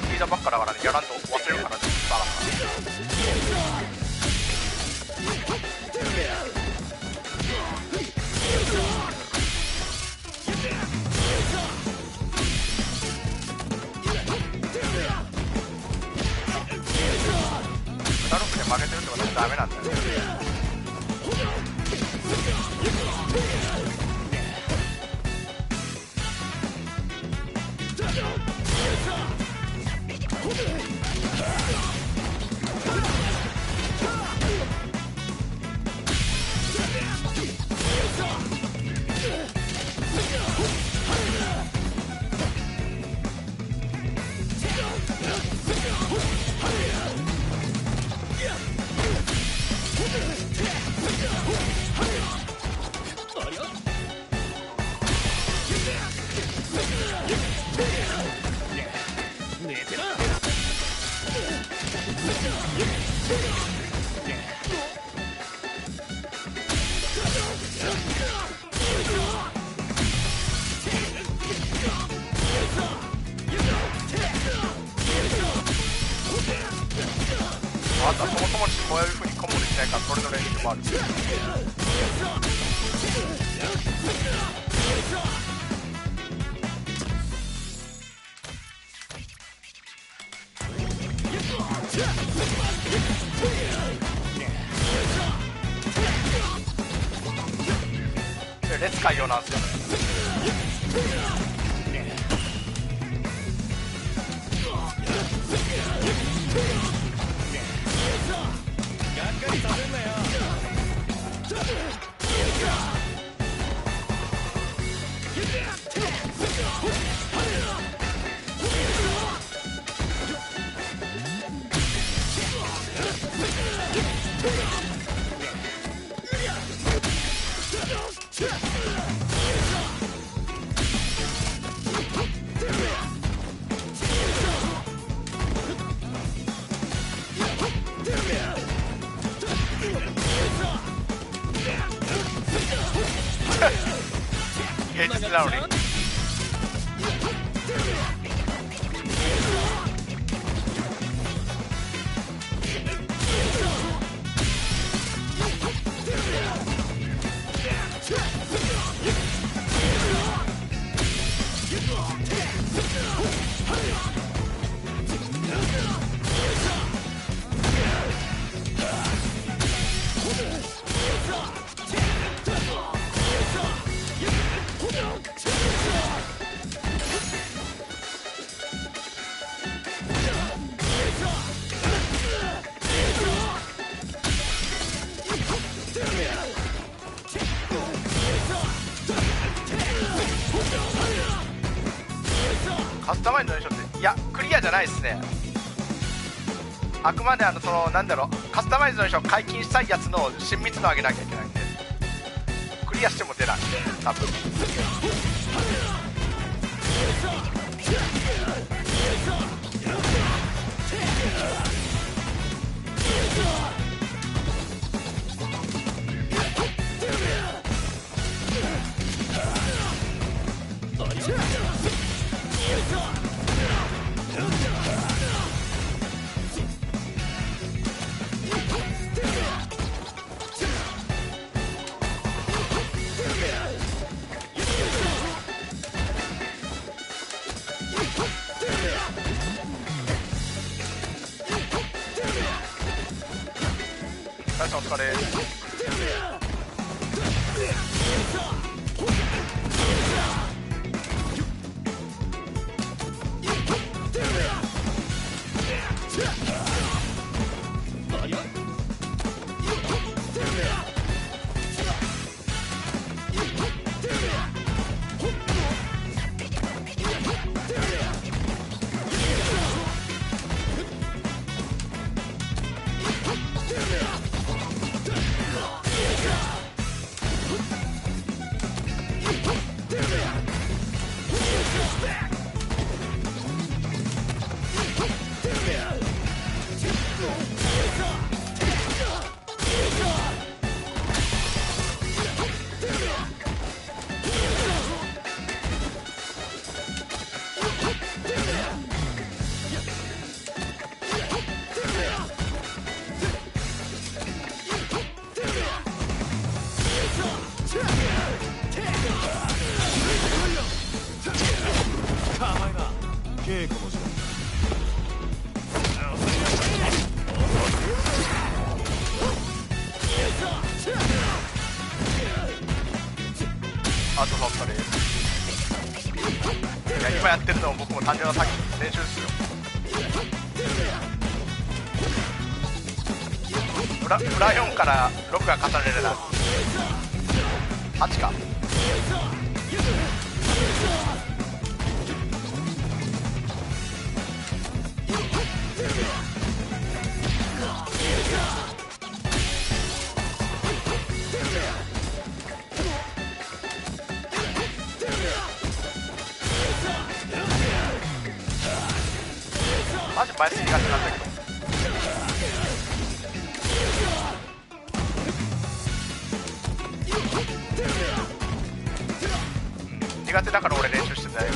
聞いたばっかだからね、やらんと忘れるからね、バカだダルクで負けてるってことはダメなんだよ。あとはそもそもこういう風にコンボできないからそれの練習もある。で列海洋なんですよ。平日なのに。カスタマイズの練習って、いやクリアじゃないですね。あくまでそのなんだろう、カスタマイズの練習を解禁したいやつの親密度を上げなきゃいけないんで、クリアしても出ない多分。大さんお疲れ。稽古もしろ。あとばっかり。いや今やってるのも僕も単純な練習ですよ。プラ4から6が重ねれない。8か。マジ前すぎがちなんだけど。苦手だから俺練習してたよ。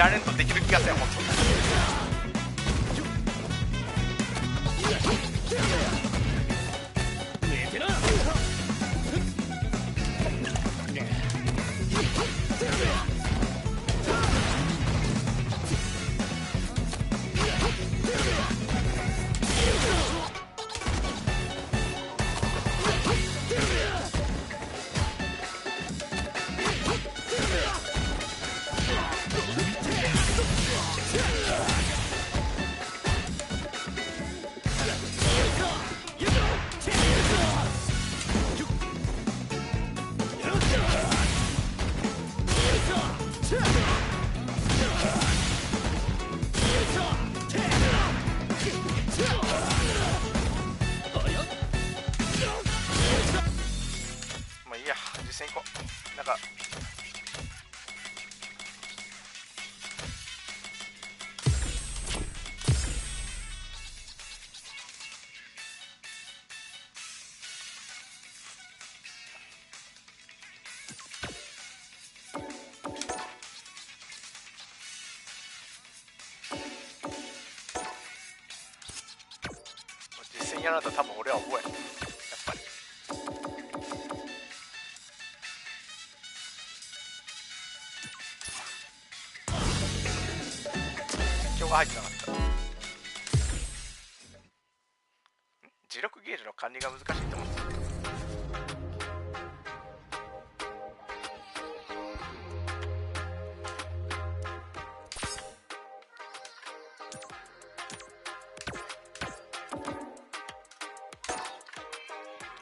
られんとできる気がする。本当やられたら多分俺は覚えやっぱり実況が入ってなかった。磁力ゲージの管理が難しいと思ってた。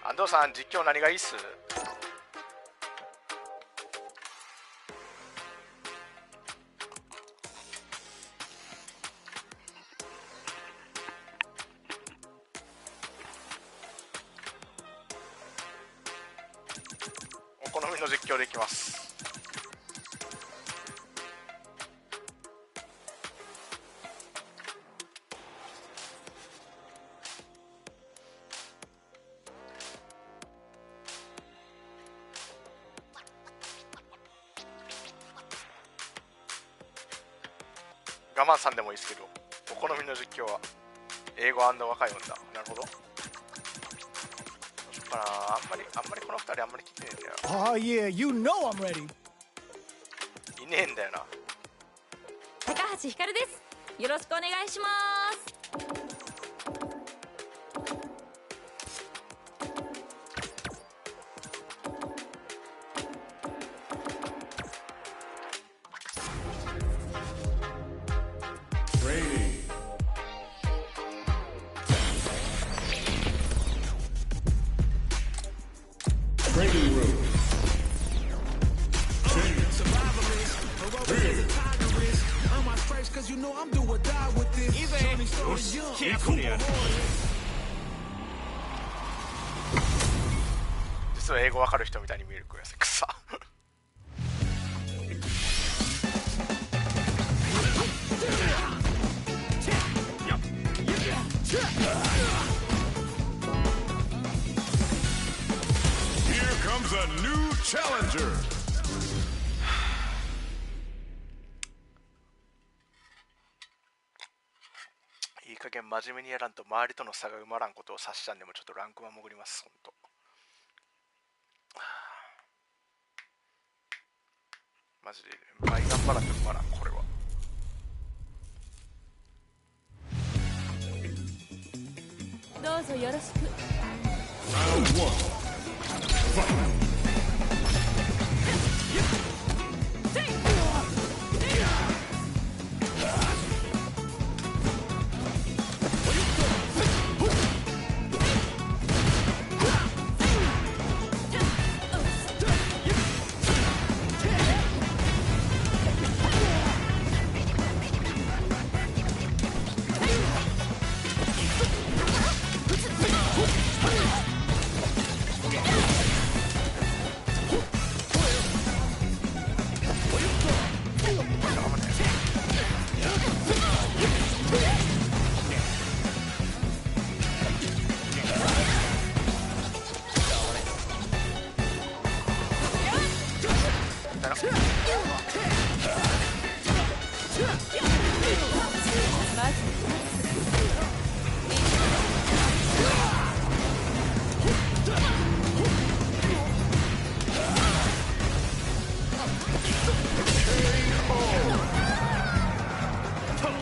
安藤さん、実況何がいいっす？お好みの実況でいきます。我慢さんでもいいですけど、お好みの実況は英語&若い女。なるほど。あんまりこの2人あんまり聞いてねえんだよ。Oh yeah, you know I'm ready. いねえんだよな。高橋ひかるです。よろしくお願いします。実は英語わかる人みたいに見えるくらいくさ。Here comes a new challenger. いい加減真面目にやらんと周りとの差が埋まらんことを察したんでもちょっとランクは潜ります。ほんとマジで倍頑張らんと埋まらん。これはどうぞよろしく。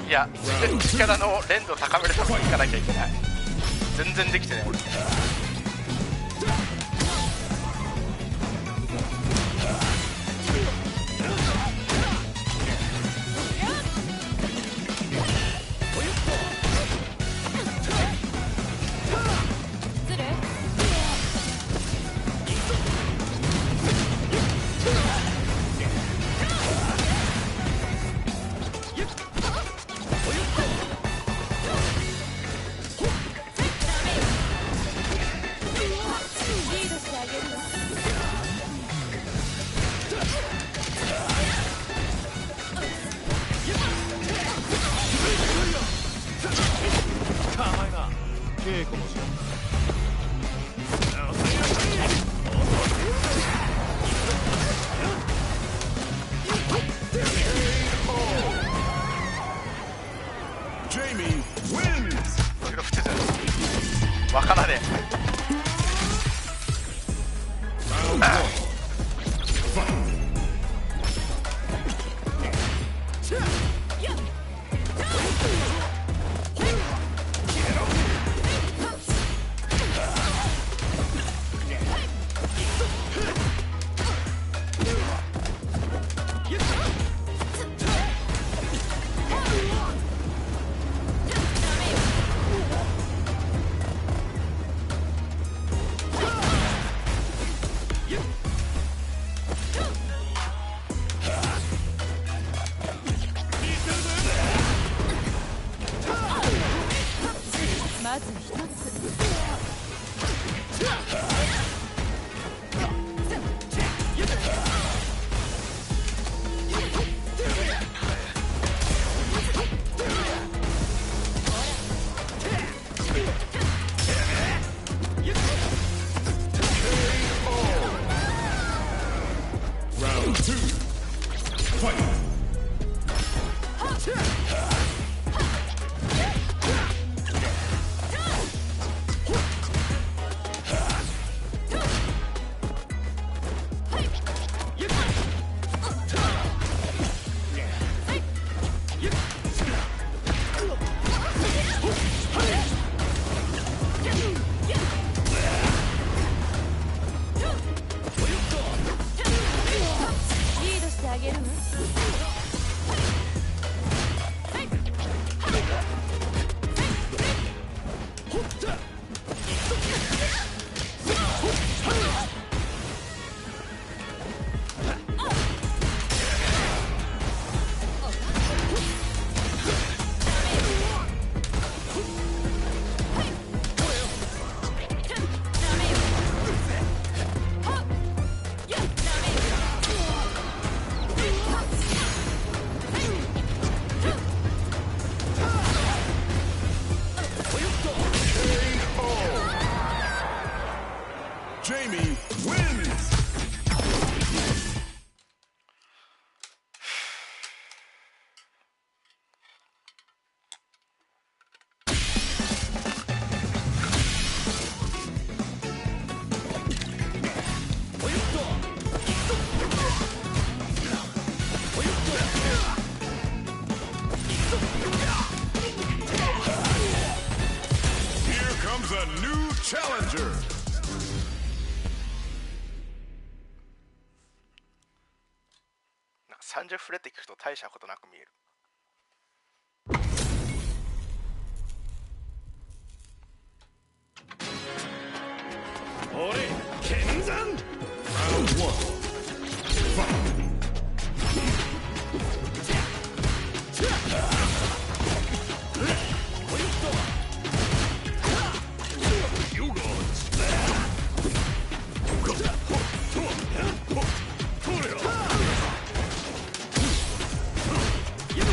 いや、力の連動高めるためにいかなきゃいけない。全然できてない。わからねまず一つ。Round 2. Fight. Jamie wins! Here comes a new challenger! 30フレって聞くと大したことなく見える。俺剣山 Round 1 Fight! You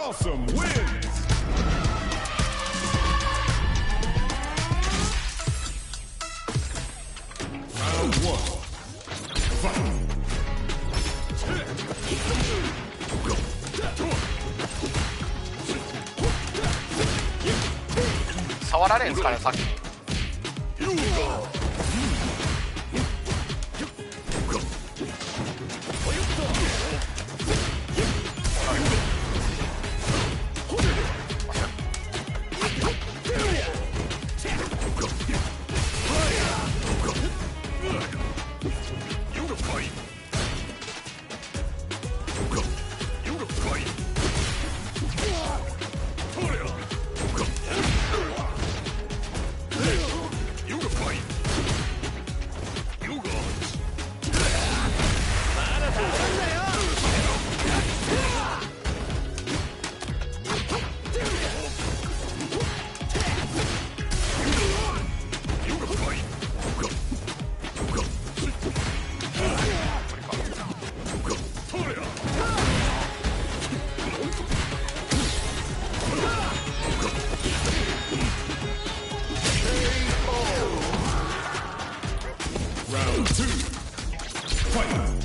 Dawson wins. Round 1. Fight. 触られんすかねさっき。Round 2. Fight.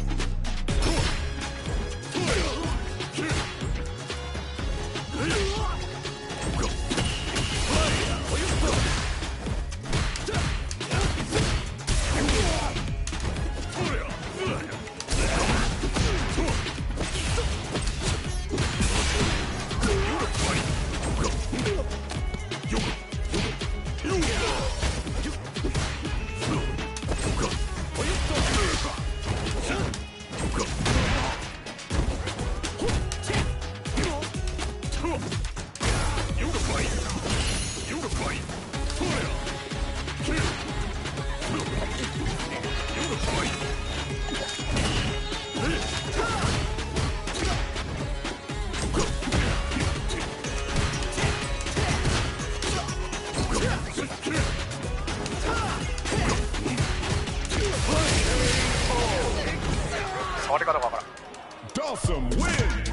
触り方がわからん。 Dawson wins.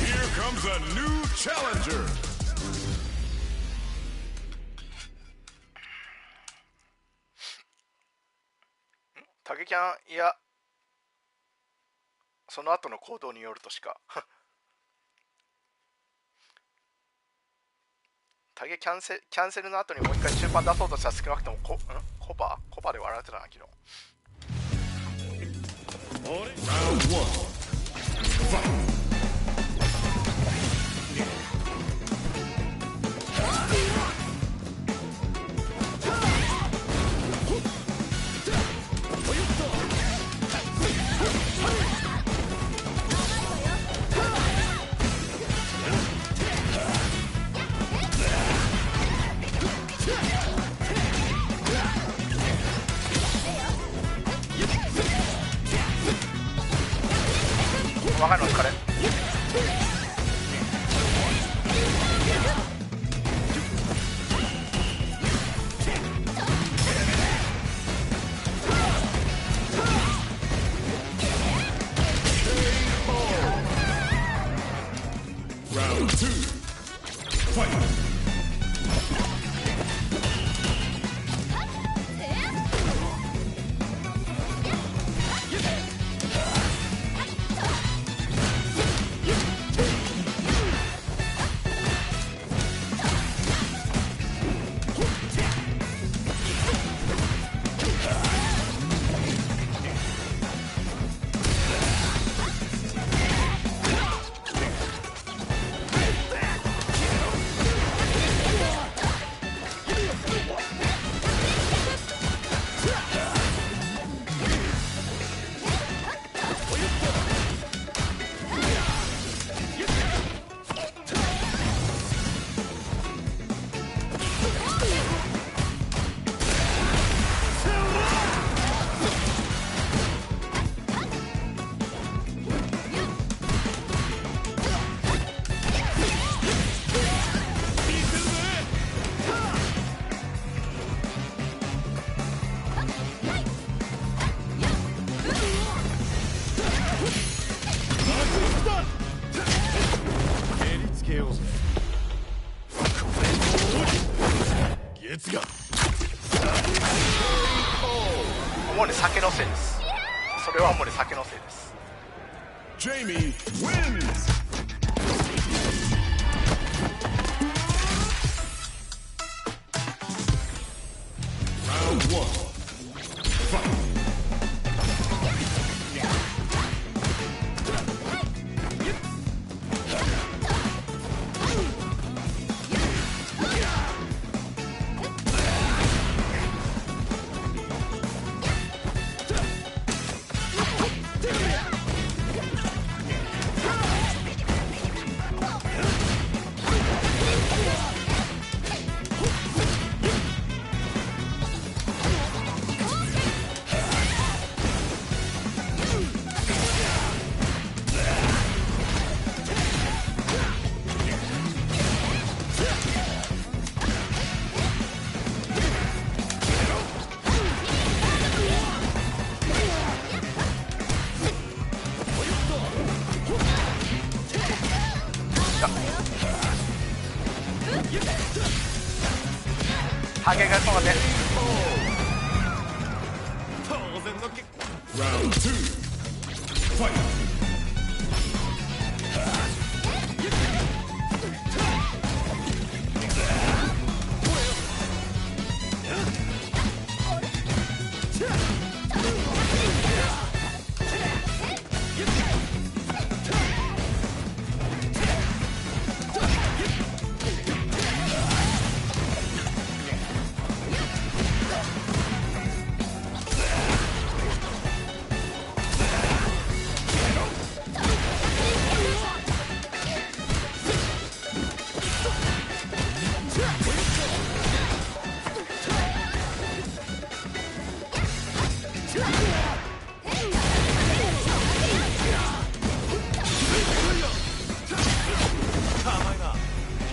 Here comes a new challenger. タゲキャン、いやその後の行動によるとしかタゲキャンセルの後にもう一回中盤出そうとしたら少なくともコバで割られてたな昨日。 Round 1. Fight. 若いの疲れ。Round 2. Fight. えのせいです。それはもう酒のせいです。Jamie wins. Round 1. Fight. ハゲがそうね。Round 2. Fight.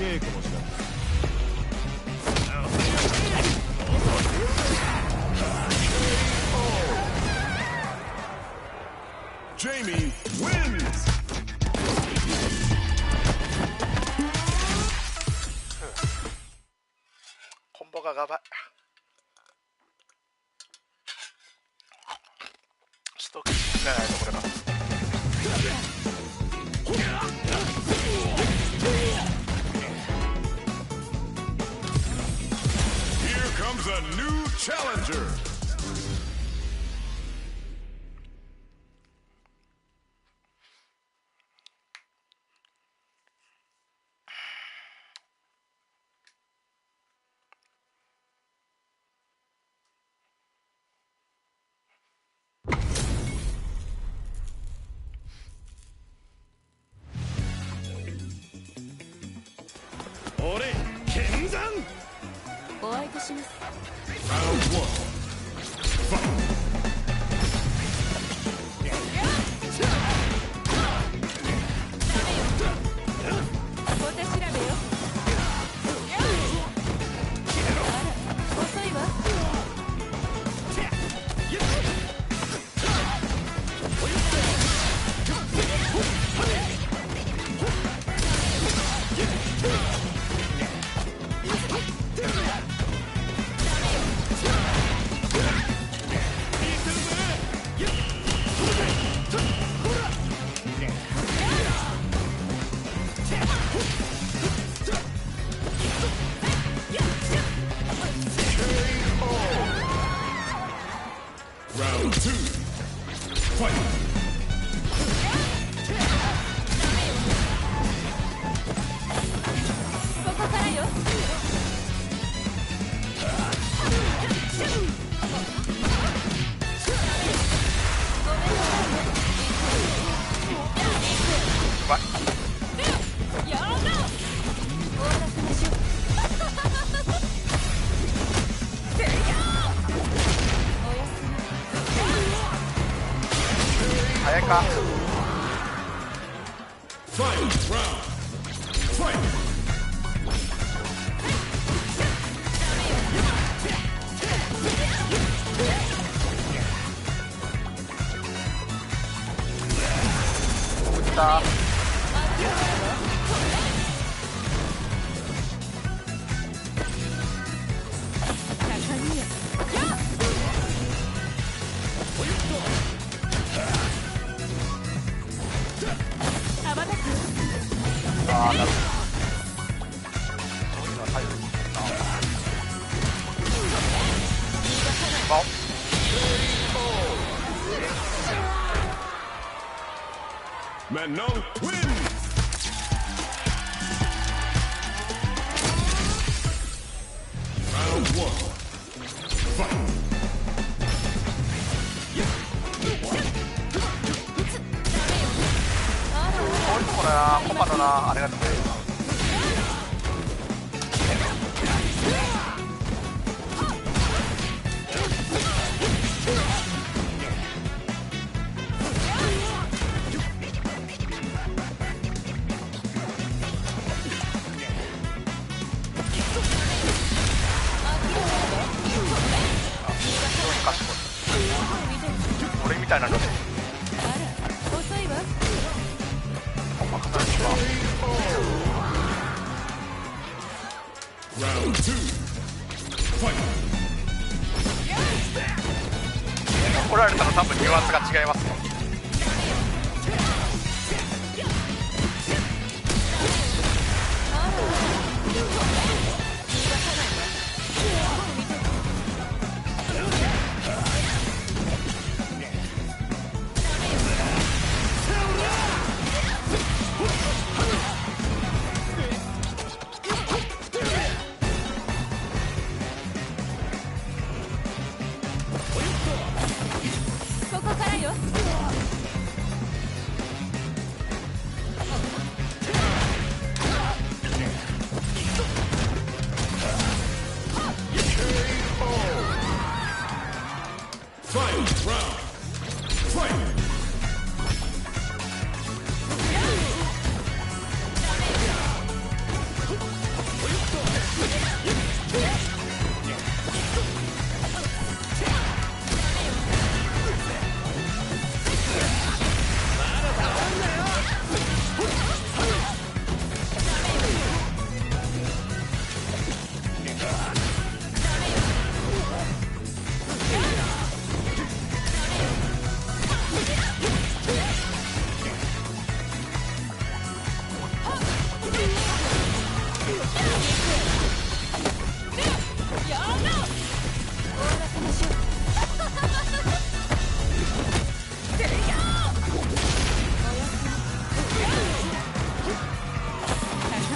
稽古もしなくて。Jamie wins. コンボががばい。ストックじゃないとこれが。Here comes a new challenger. Ore, Kenzan. お相手します。 Round 1. Fight. 小手調べよ。あら、遅いわ。Round 2. Fight. ここからよ。わっ。やだ。おおらせましょう。早いか。Final round. Fight. 打った。高みよ。ああ、なるほど。そういうのは頼りになるな。Manon win! Round 1. Fight! こういうとこだな、コパだな、あれが出てる。俺みたいなので怒られたら多分ニュアンスが違いますね。ここからよ。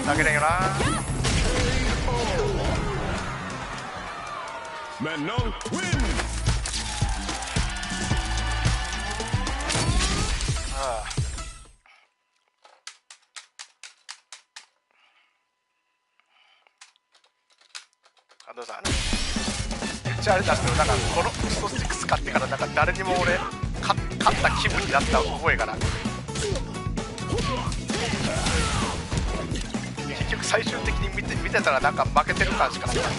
投げれんよな。Manon win! ああ、どうぞ。めっちゃあれだけど、なんかこのクソ6買ってからなんか誰にも俺勝った気分になった覚えがなくて、結局最終的に見てたらなんか負けてる感しかなかった。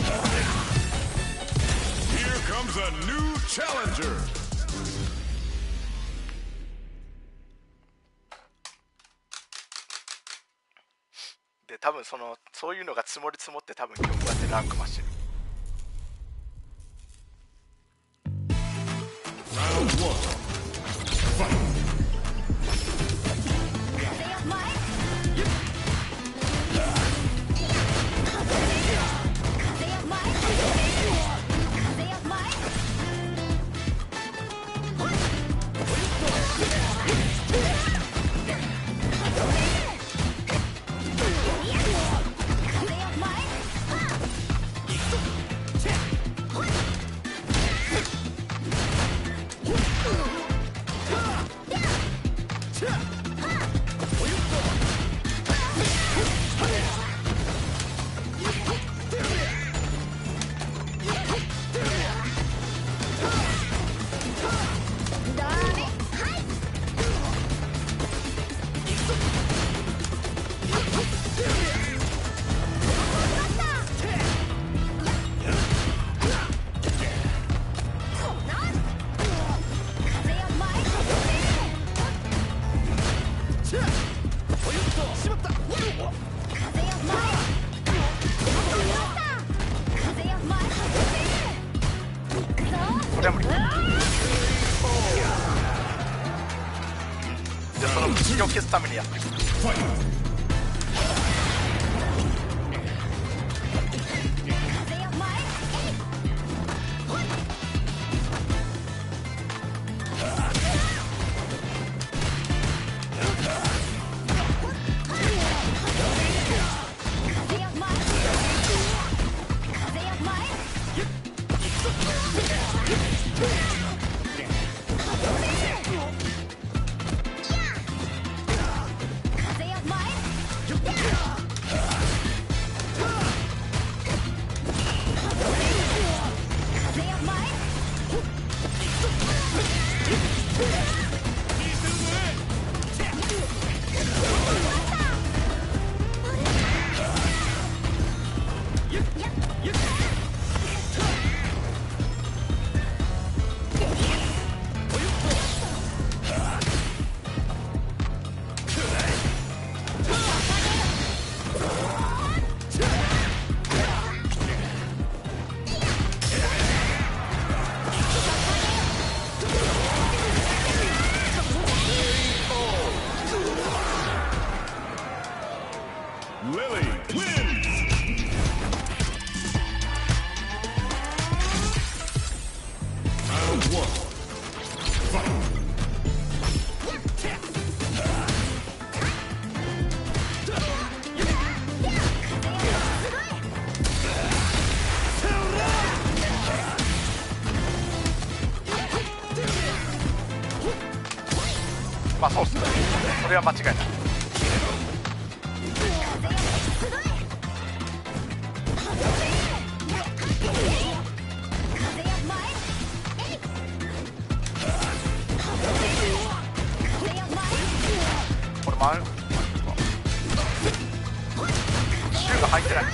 Here comes a new challenger! で多分そういうのが積もり積もって多分今日こうやってランクマしてる。Round 1. Fight! これは無理。でその口を消すためにやってる。そうっすね、それは間違いない。これもある、シューが入ってない。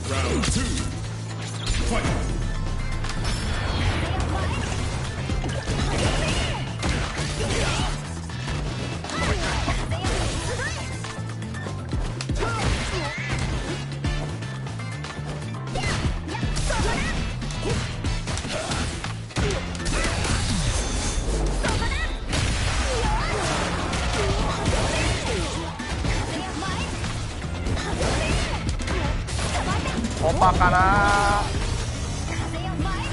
Round 2. Fight. 本番かな、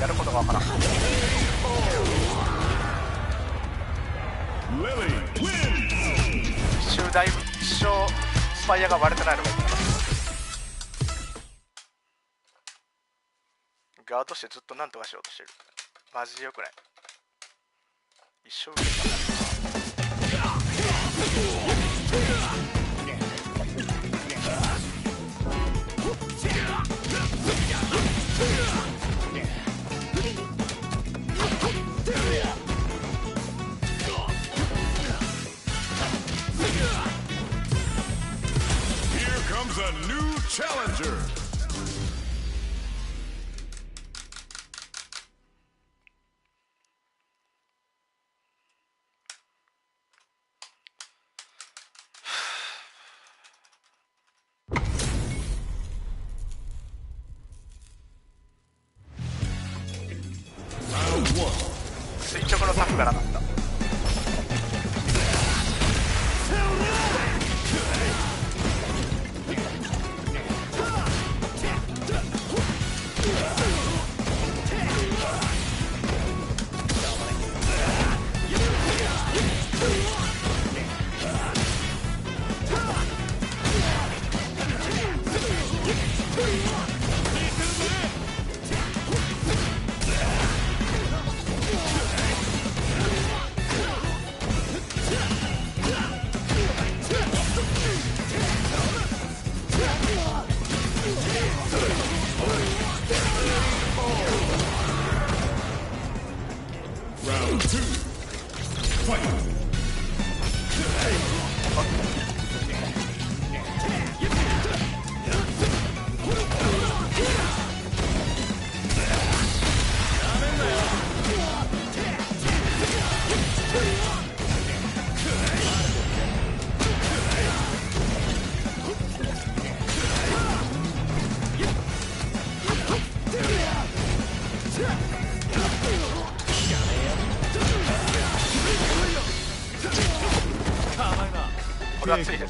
やることがわからん。一周だいぶ一生スパイアが割れてないのがいいかな。ガードしてずっとなんとかしようとしてる。マジでよくない。一生受けた。Here comes a new challenger. Round 1. 垂直のタフがなかった。Round 2. Fight. これはついてる。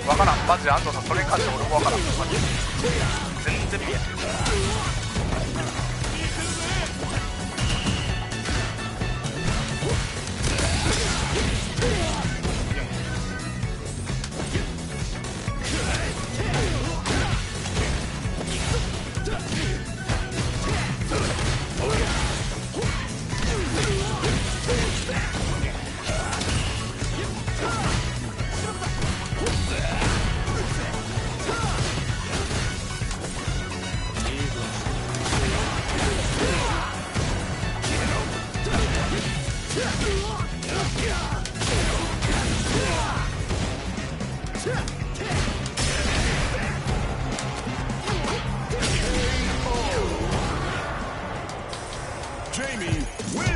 わからん、マジで安藤さん、それに関して俺もわからん。マジで全然見えない。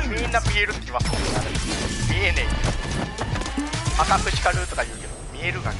みんな見えるって言いますもんね。見えねえよ。赤く光るとか言うけど見えるがね。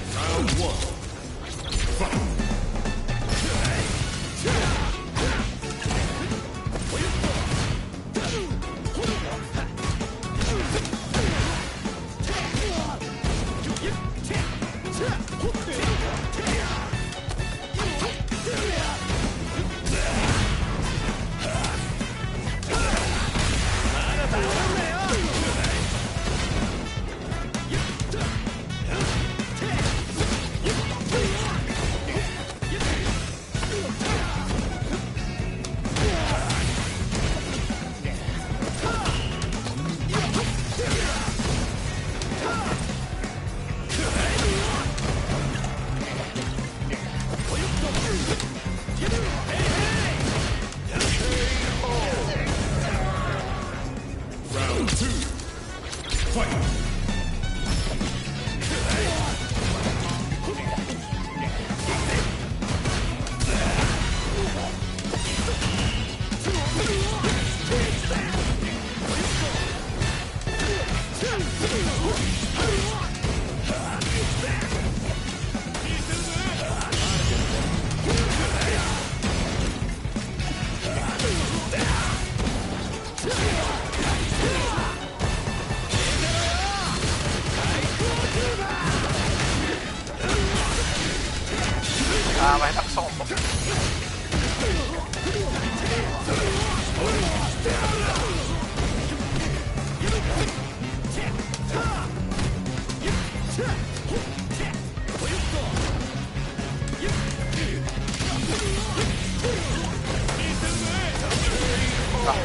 か。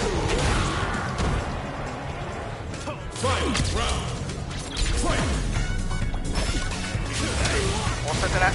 押せてない。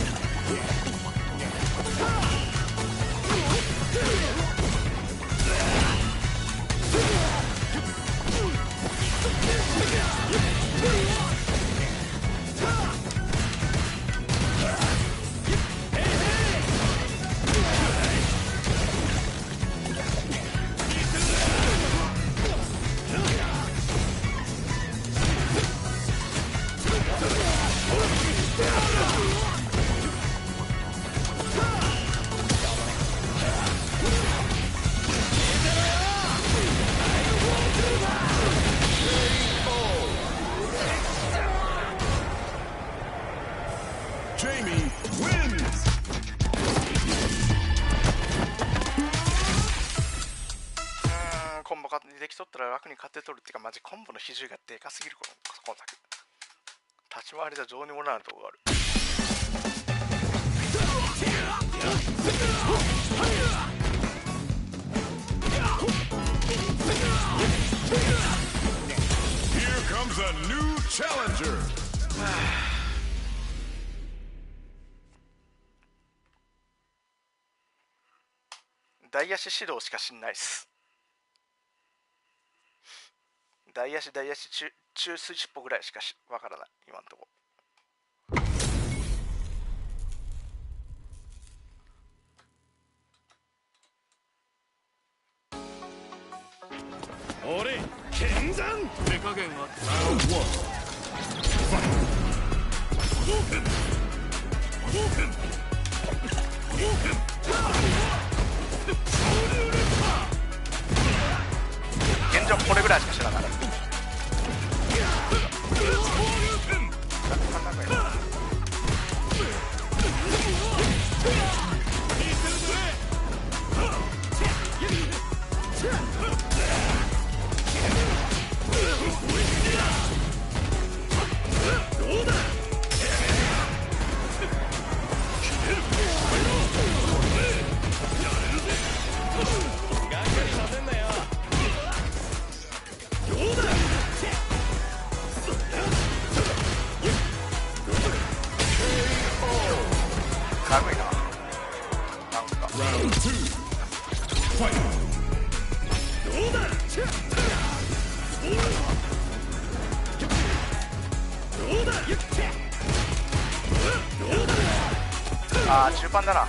コンボできとったら楽に勝って取るっていうか、マジコンボの比重がでかすぎる。今作立ち回りじゃどうにもなるとこがある。Here comes a new challenger. 大足指導しか知んないっす。大足中筋っぽぐらいしかわからない今んとこ。俺剣山手加減は現状これぐらいしか知らない。軽いな。なんかあー中盤だな。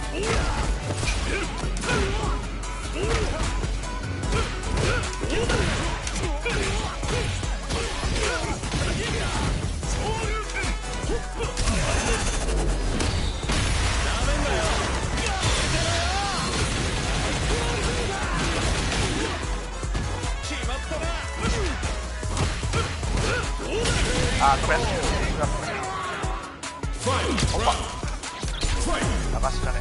あーこれ流しだね。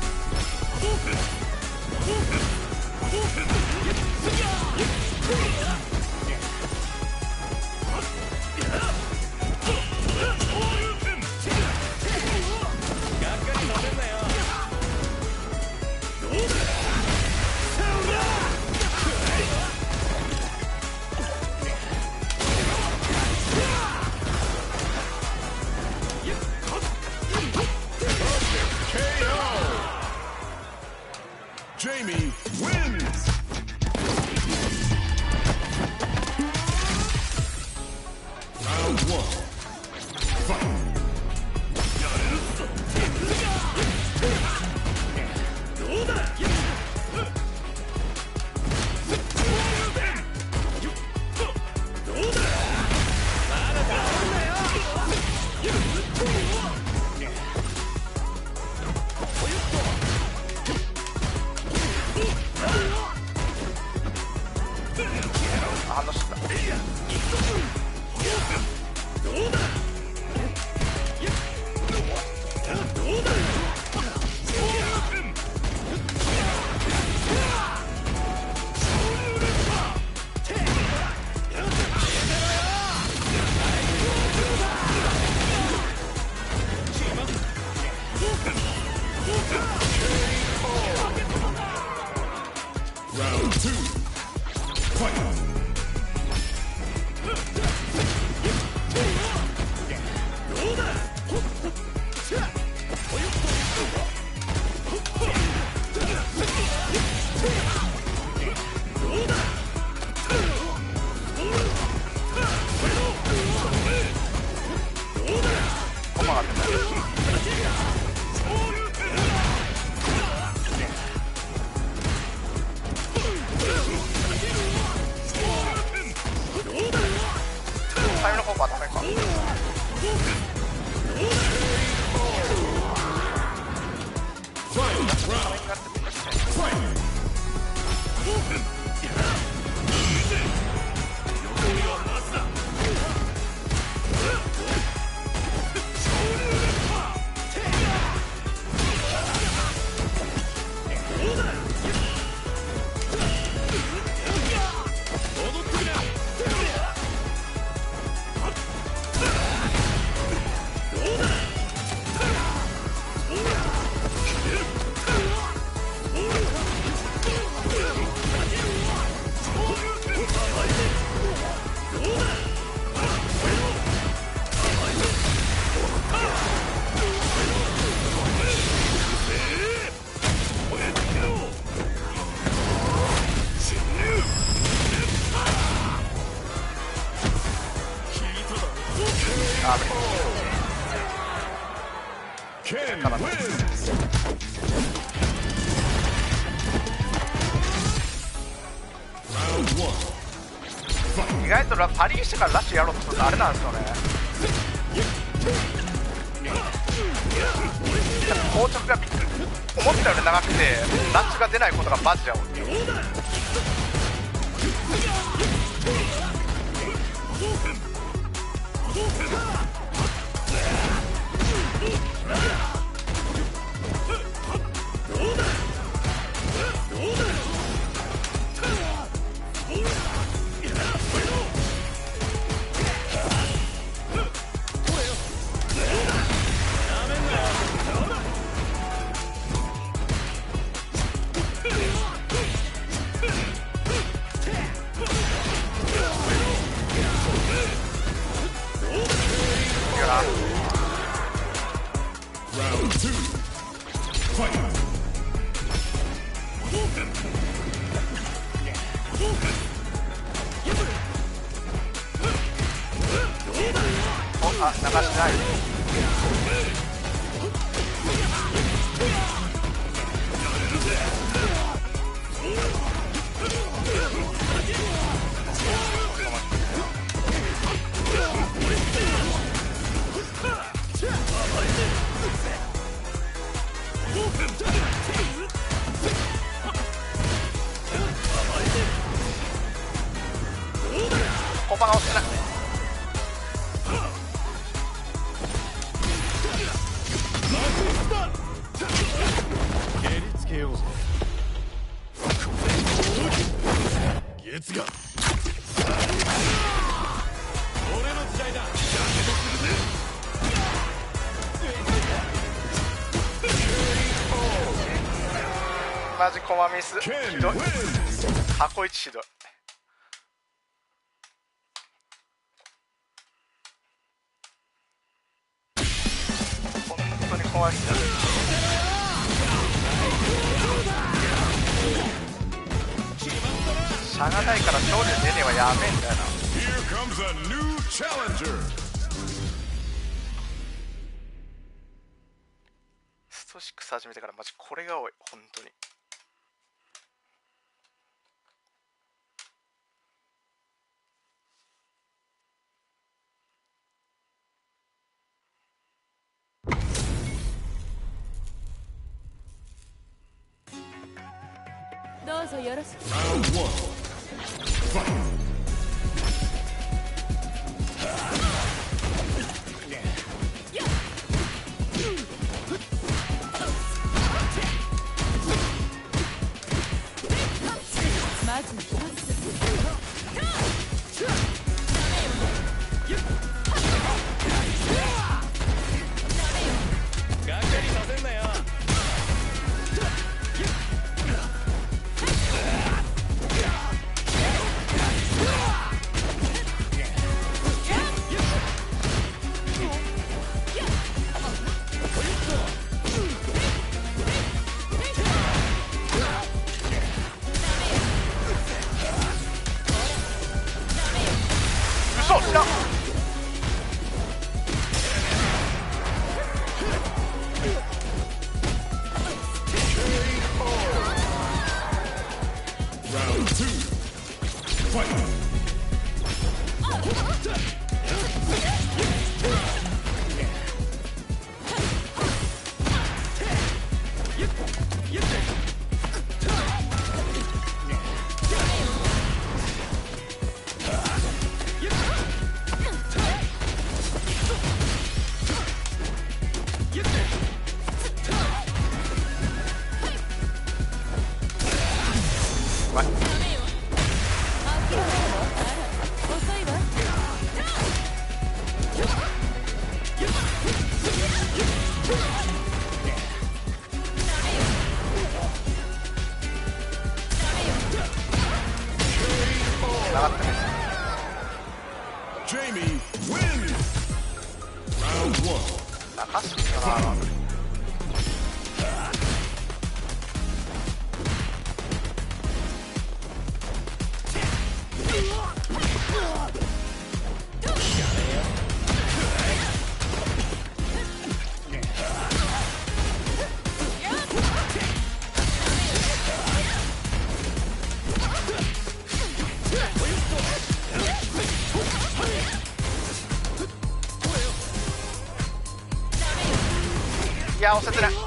Jamie wins. Round 1. Fight. 2. コマが出た。最後の方はダメか。意外とパリーしてからラッシュやろうとするとあれなんですよね。硬直がびっくり、思ったより長くてラッシュが出ないことがマジで多い。あ、流してない。コンパが押してない。月が俺の時代だ。マジコマミスひどい。箱一ひどい。本当に怖いっすね。しゃがないから勝利出ねえはやめえんだよな。スト6始めてからマジこれが多い本当に。どうぞよろしく。まず一つ。がっかりさせんなよ。おっらRound two. Fight. なかったね。 Jamie wins. Round one. 中すぎたな。いや押せてない。こ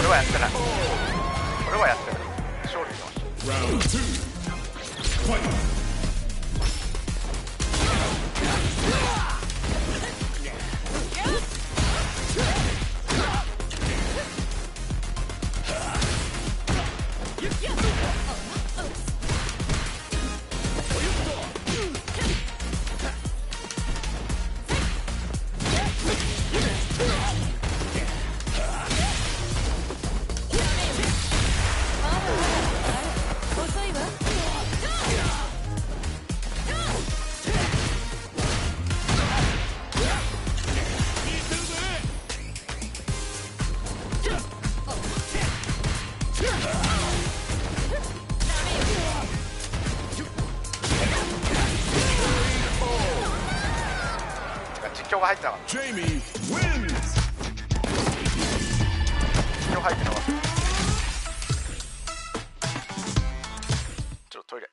れはやってない。これはやってない。勝利しました。 Round two. Fight. 実況が入ってなかった。 Jamie wins. 実況入ってなかった。ちょっとトイレ。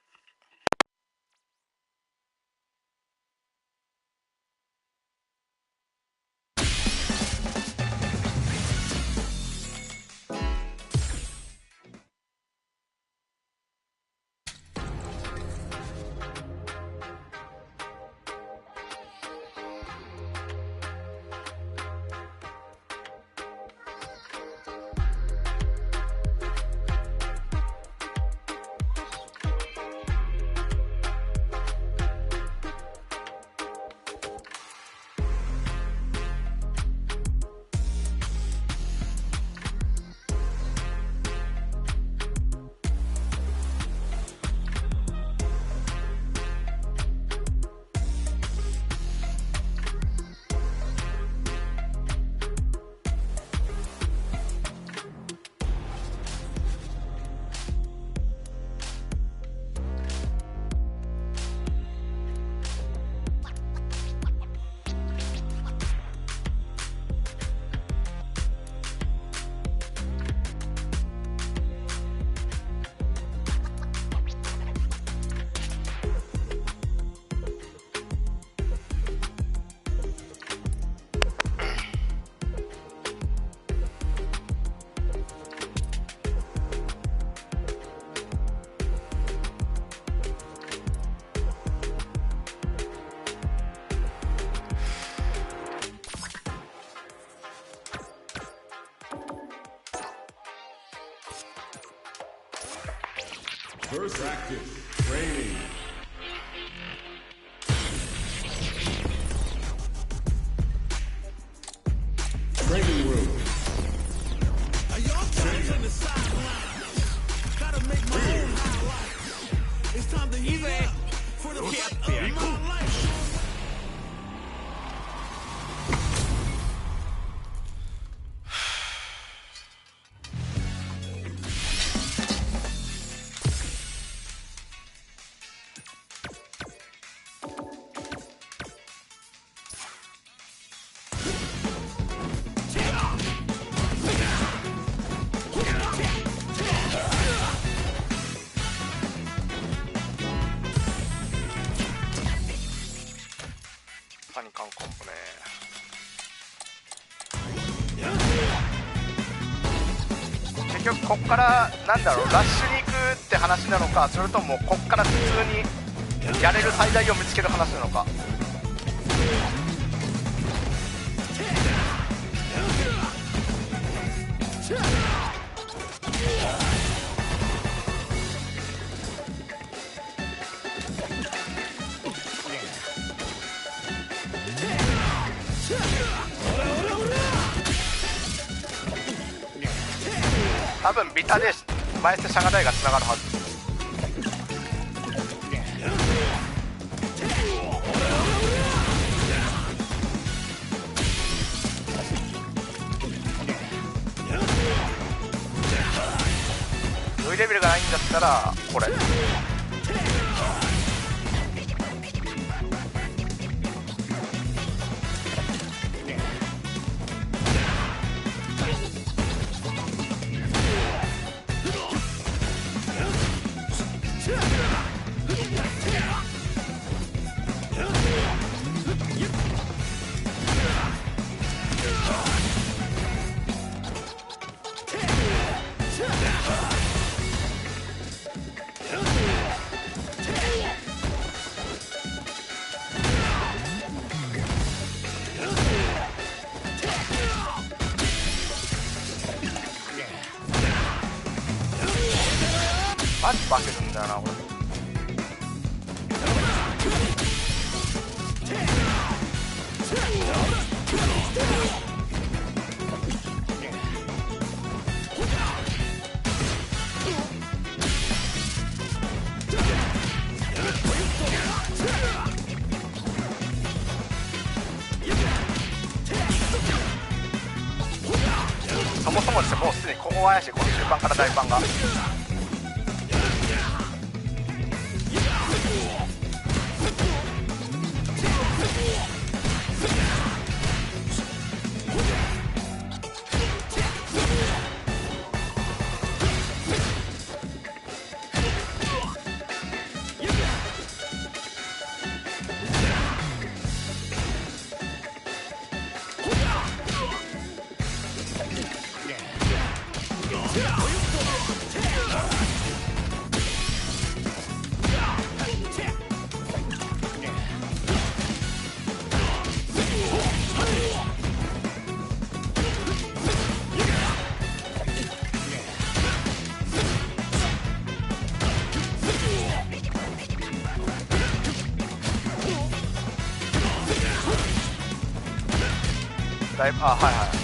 First active training. Training room. Are y'all times on the sidelines? Gotta make my own highlights. It's time to heat up for the fight of my life. い局こっからなんだろうラッシュに行くって話なのか、それともこっから普通にやれる最大を見つける話なのか。多分ビタで前捨てシャガ台がつながるはず。ロイレベルがないんだったらこれ。マジ化けるんだよなこれ。そもそもですね、もうすでにここは怪しい。この中盤から大盤がだいぶ、はいはい。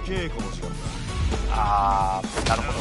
稽古の時間だ。なるほど。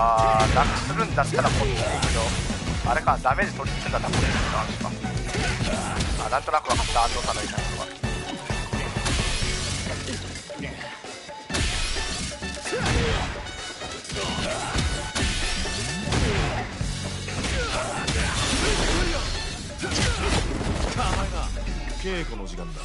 あー、楽するんだったらこっちでいいけど、あれか、ダメージ取りに行くんだったらこっちでいいの話か。あ、なんとなく分かった、安藤さんの言いたいことは。稽古の時間だ。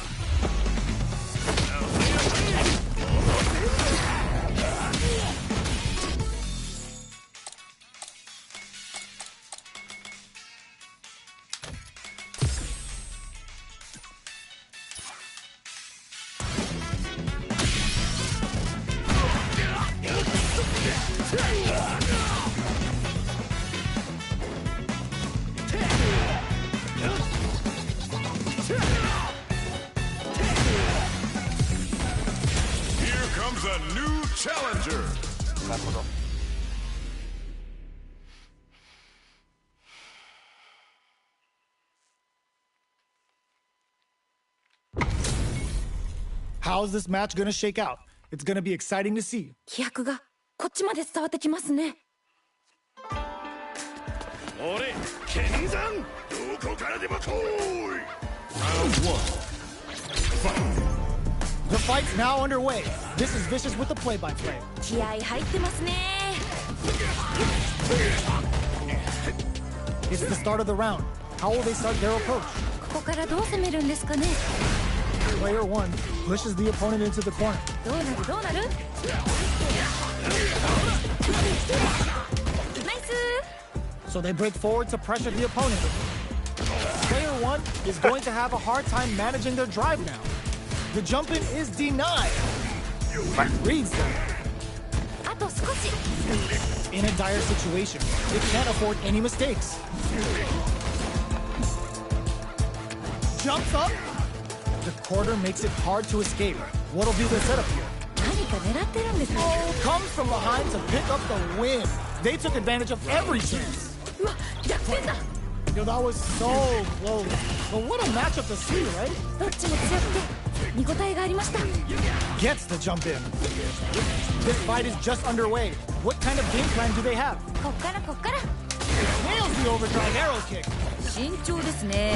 なるほど。How's this match gonna shake out? It's gonna be exciting to see. 飛躍がこっちまで伝わってきますね。俺、剣山、どこからでも来い。Round 1. The fight's now underway. This is Vicious with the play-by-play. 気合入ってますね。It's the start of the round. How will they start their approach? ここからどう攻めるんですかね。Player 1 pushes the opponent into the corner. どうなるどうなる。ナイス。 So they break forward to pressure the opponent. Player 1 is going to have a hard time managing their drive now. The jump-in is denied. Reads them. あと少し。 In a dire situation, it can't afford any mistakes. Jumps up. The quarter makes it hard to escape. What'll be the setup here? 何か狙ってるんですね。 Comes from behind to pick up the win. They took advantage of every chance. うわ、逆転だ。 Yo, that was so close. But what a matchup to see, right? どっちも強くて見応えがありました。 Gets the jump in. This fight is just underway. What kind of game plan do they have? こっからこっから。 Nails the overdrive arrow kick. 慎重ですね。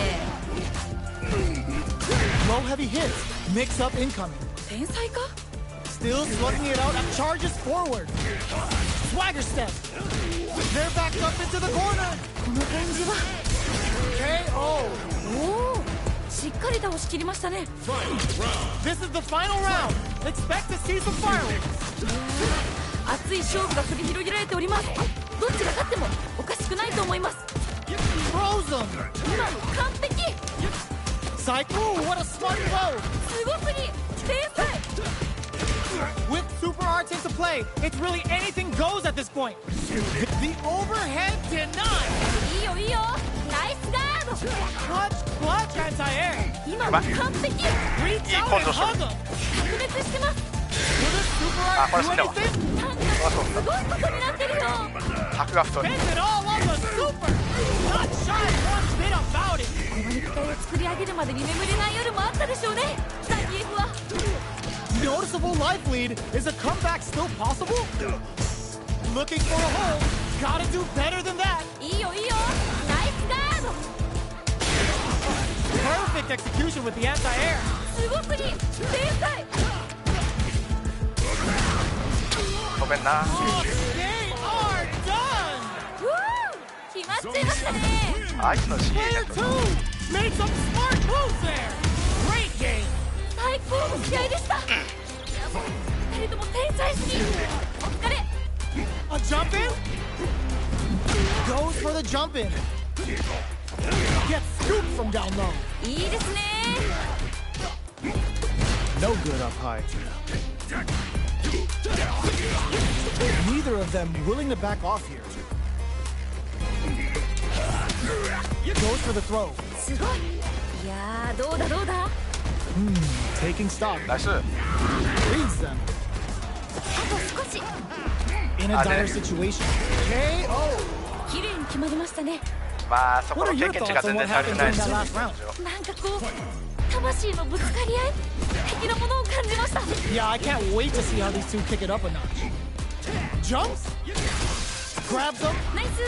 Low heavy hits. Mix up incoming. 天才か。 Still slugging it out and charges forward. Swagger step. They're backed up into the corner. この感じは。 KO. おお、しっかり倒しきりましたね。 This is the final round. Expect to see some fireworks. 熱い勝負が繰り広げられております。どっちが勝ってもおかしくないと思います。 Throws them. 今の完璧。 Psycho, what a smart blow. すごすぎ。天才。 With super arts into play, it's really anything goes at this point. The overhead denied. いいよいいよ。ナイスガード。 Clutch anti-air. 今の完璧。 Reach out and hug him. 白熱してます。 Will this super art do anything? なんかすごいことになってるよ。拍が太い。 Spends it all on the super. Not shy one bit about it. この肉体を作り上げるまでに眠れない夜もあったでしょうね。ザギエフは。 Noticeable life lead. Is a comeback still possible? Looking for a hole. Gotta do better than that. いいよいいよ。ナイスガード。 Perfect execution with the anti-air. すごすぎ。天才。ごめんな。 They are done. うわー、決まっちゃいましたね。あいつの CA Player 2 made some smart moves there. Great game. 最高の試合でした。二人とも天才すぎ。お疲れ。 A jump in? Goes for the jump in. Gets scooped from down low. いいですね。 No good up high. Neither of them willing to back off here. Goes for the throw. すごい。いやー、どうだどうだ。 Taking stock. ナイス。 Reads them. あと少し。 In a dire situation. KO. 綺麗に決まりましたね。まあそこ What の are 経 your 験値が thoughts on 全 what 然足り happened てない during です that よ。 last round? なんかこう魂のぶつかり合い的なものを感じました。 Yeah, I can't wait to see how these two kick it up a notch. Jumps? Grabs him, ナイス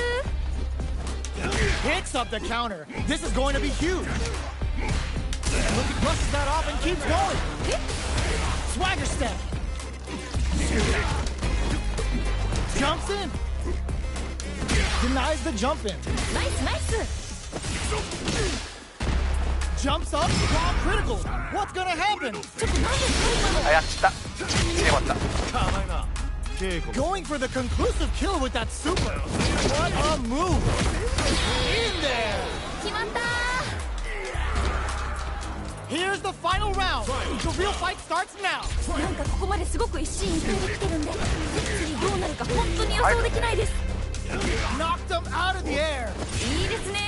hits up the counter. This is going to be huge. And look, he brushes that off and keeps going. Swagger step. Jumps in. Denies the jump in. ナイスナイス Jumps up, raw critical. What's gonna happen? ちょっと何ですか今のあ、やっちゃった。よかった。 Going for the conclusive kill with that super. What a move. In there. 決まった Here's the final round. The real fight starts now. なんかここまですごく一進一退できてるんで次どうなるか本当に予想できないです Knocked him out of the air. いいですね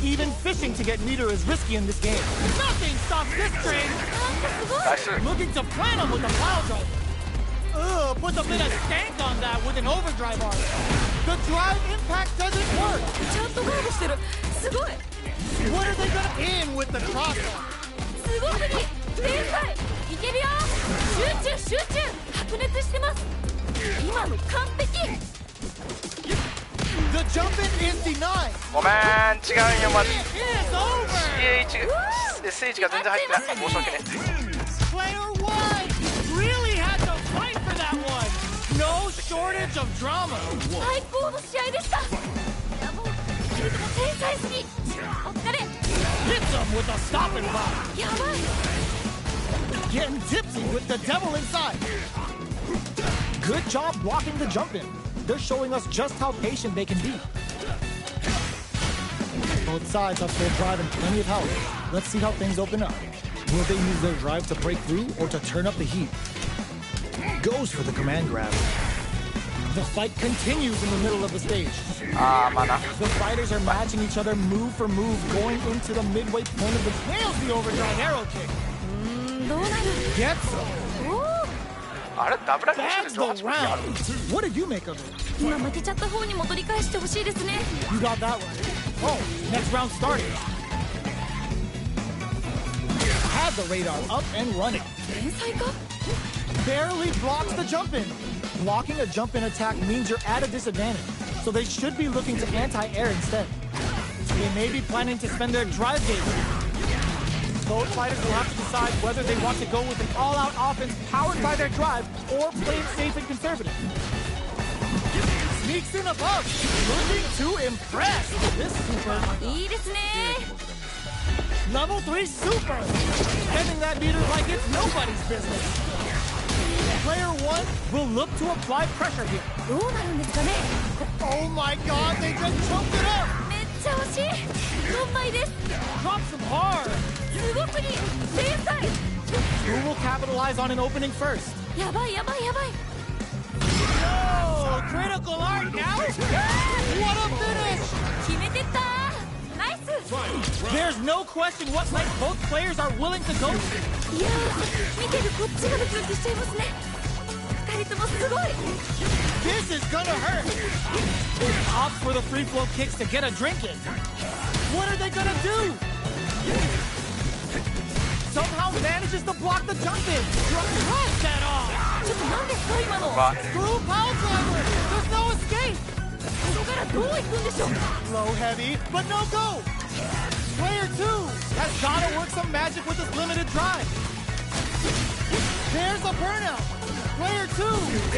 Even fishing to get meter is risky in this game. Nothing stops this train. ナイス。 Looking to plant him with a pile drive. Ugh, puts a bit of stank on that with an overdrive arc. The drive impact doesn't work. ちゃんとガードしてるすごい What are they gonna in with the cross? すごすぎ天才いけるよ集中集中白熱してます今の完璧 The jump in is denied. ごめん、違うんよ、マジ。 It is over. SH が全然入ってない。申し訳ね。 Player one really had to fight for that one. No shortage of drama. 最高の試合でしたいやもう2人とも天才すぎお疲れ Hits him with a stopping block. やばい Getting tipsy with the devil inside. Good job blocking the jump in. They're showing us just how patient they can be. Both sides up there driving plenty of health. Let's see how things open up. Will they use their drive to break through or to turn up the heat? Goes for the command grab. The fight continues in the middle of the stage. あー、まあな。 The fighters are matching each other move for move, going into the midway point of the nails the overdrive arrow kick. どうなる Gets him. おーあれ、ダブルアクシ That's ョン the で18分ある。 round. What did you make of it? 今負けちゃった方に戻り返してほしいですね You got that one. Oh, next round started. Had the radar up and running. 天才か Barely blocks the jump in. Blocking a jump in attack means you're at a disadvantage, so they should be looking to anti-air instead. They may be planning to spend their drive gauge. Both fighters will have to decide whether they want to go with an all-out offense powered by their drive or play it safe and conservative. Sneaks in above, looking to impress. This super いいですね level 3 super, spending that meter like it's nobody's business. Player 1 will look to apply pressure here. どうなるんですかね Oh my god, they just choked it up. めっちゃ惜しい4枚です Drops them hard. すごすぎ天才 Who will capitalize on an opening first? やばいやばいやばい No, critical art now? What a finish! 決めてったナイス There's no question what length both players are willing to go to. いやー見てるこっちがドキドキしちゃいますね2人ともすごい This is gonna hurt. Opts for the free flow kicks to get a drink in. What are they gonna do? Somehow manages to block the jump in. Drops that off. ちょっと何ですか今の わ Through power climber. There's no escape. ここからどう行くんでしょう Low heavy, but no go. Player 2 has gotta work some magic with this limited drive. There's a burnout. Player 2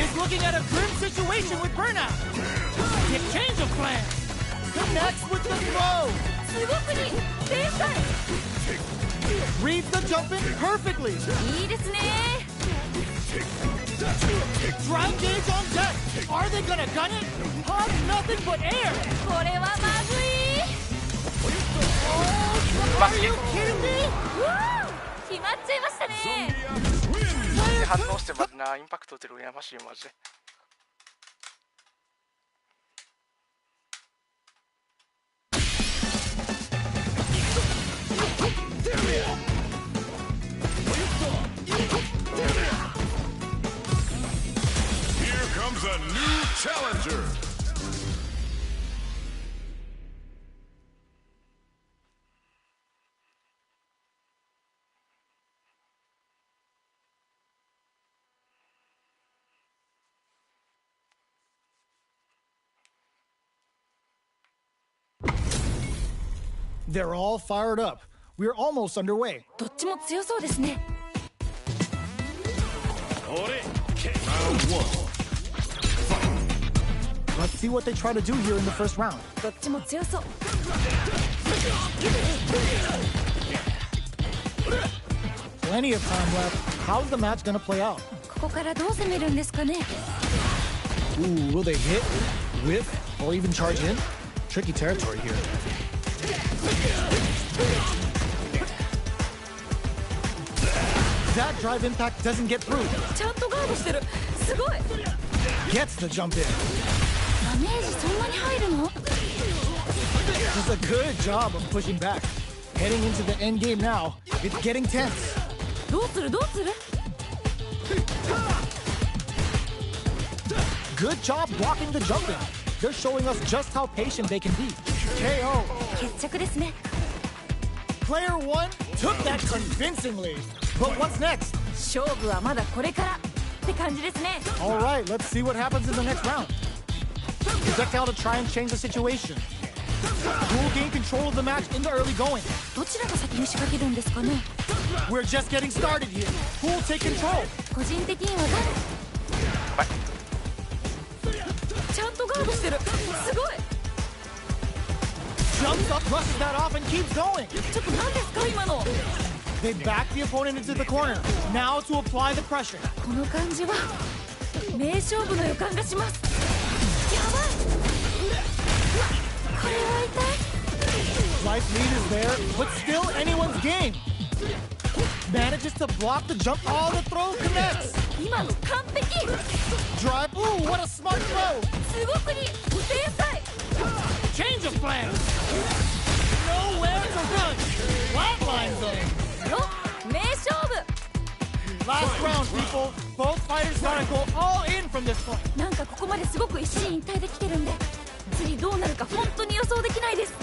is looking at a grim situation with burnout. Get change of plan. Connects with the throw. すごすぎ天才 Reads the jump in perfectly. いいですね Drive gauge on deck. Are they gonna gun it? Pump nothing but air. これはまずい Oh, are you kidding me? うわー決まっちゃいましたね Player 反 2応してまずな、インパクト打てるやましいよ、マジで。Here comes a new challenger. They're all fired up. We're almost underway. どっちも強そうですね。 Let's see what they try to do here in the first round. どっちも強そう。 Plenty of time left. How's the match gonna play out? ここからどう攻めるんですかね。 Ooh, will they hit, whiff, or even charge in? Tricky territory here. That drive impact doesn't get through. ちゃんとガードしてる。すごい。 Gets the jump in. ダメージそんなに入るの？ Does a good job of pushing back. Heading into the end game now. It's getting tense. どうするどうする？ Good job blocking the jump in. They're showing us just how patient they can be. KO. 決着ですね。 Player 1 took that convincingly. But what's next? 勝負はまだこれからって感じですね。 All right, let's see what happens in the next round. Projectile to try and change the situation. Who will gain control of the match in the early going? どちらが先に仕掛けるんですかね。 We're just getting started here. Who will take control? 個人的には誰？ちゃんとガードしてる。すごい。 Jumps up, brushes that off, and keeps going. ちょっと何ですか今の。 They back the opponent into the corner. Now to apply the pressure. この感じは名勝負の予感がします。やばい。これは痛い。 Life lead is there, but still anyone's game. Manages to block the jump. All the throw connects. 今の完璧。 Drive. Ooh, what a smart throw. すごくに天才。 Change of plans. Nowhere to run. Flatline zone. よ名勝負。 Last round, people. Both fighters gotta go all in from this point. なんかここまですごく一進一退できてるんで、次どうなるか本当に予想できないです。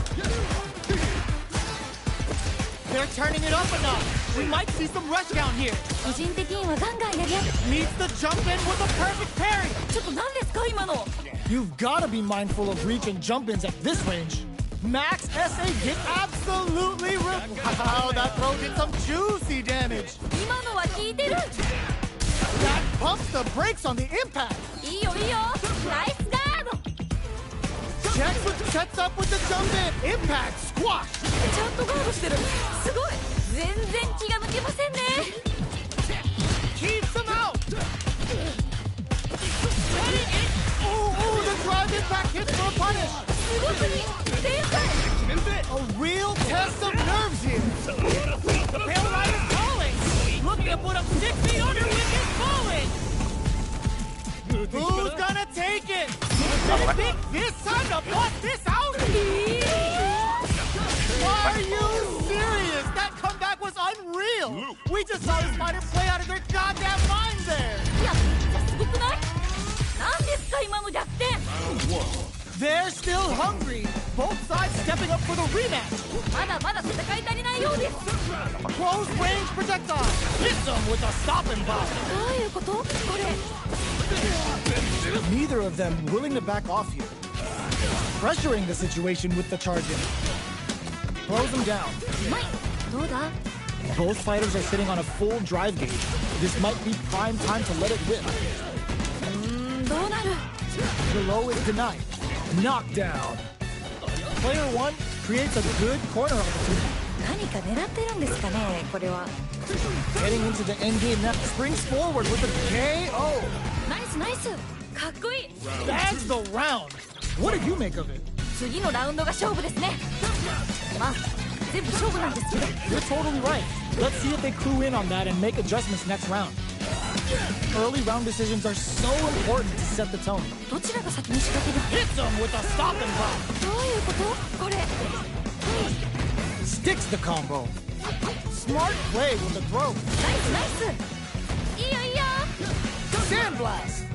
They're turning it up a notch. We might see some rush down here. 個人的にはガンガンやり合って。 Needs to jump in with a perfect parry. ちょっと何ですか今の。 You've gotta be mindful of reach and jump-ins at this range. Max SA get absolutely ripped. Wow, that throw did some juicy damage. 今のは効いてる。 That pumps the brakes on the impact. いいよいいよ。ナイスガード。 Sets up with the jump-in. Impact squash. ちゃんとガードしてる。すごい。全然気が抜けませんね。 Keeps him out. Ooh, the drive impact hits for a punish. すごくに天才。 A real test of nerves here. The Pale Rider's calling. Looking to put up 6 feet under with his falling. Who's gonna take it? Think this time to bust this out? Are you serious? That comeback was unreal. We just saw this fighter play out of their goddamn minds there. いや、すごくない？何ですか今の逆転。 They're still hungry. Both sides stepping up for the rematch. まだまだ戦い足りないようです。 Close range projectile. Hits them with a stopping bomb. どういうこと？これ。 Neither of them willing to back off here. Pressuring the situation with the charge in. Throws them down. うまい。どうだ？ Both fighters are sitting on a full drive gauge. This might be prime time to let it whip. どうなる？ The low is denied. Knockdown. Player 1 creates a good corner opportunity. 何か狙ってるんですかねこれは。 Heading into the end game now. Springs forward with a KO. ナイスナイス。かっこいい。 That's the round. What did you make of it? 次のラウンドが勝負ですね。まあ全部勝負なんですけど。 You're totally right. Let's see if they clue in on that and make adjustments next round. Early round decisions are so important to set the tone. どちらが先に仕掛ける？ Hits them with a stopping bomb. どういうこと？これ。 Sticks the combo. Smart play with the throw. ナイスナイス。いいよいいよ。 Sandblast.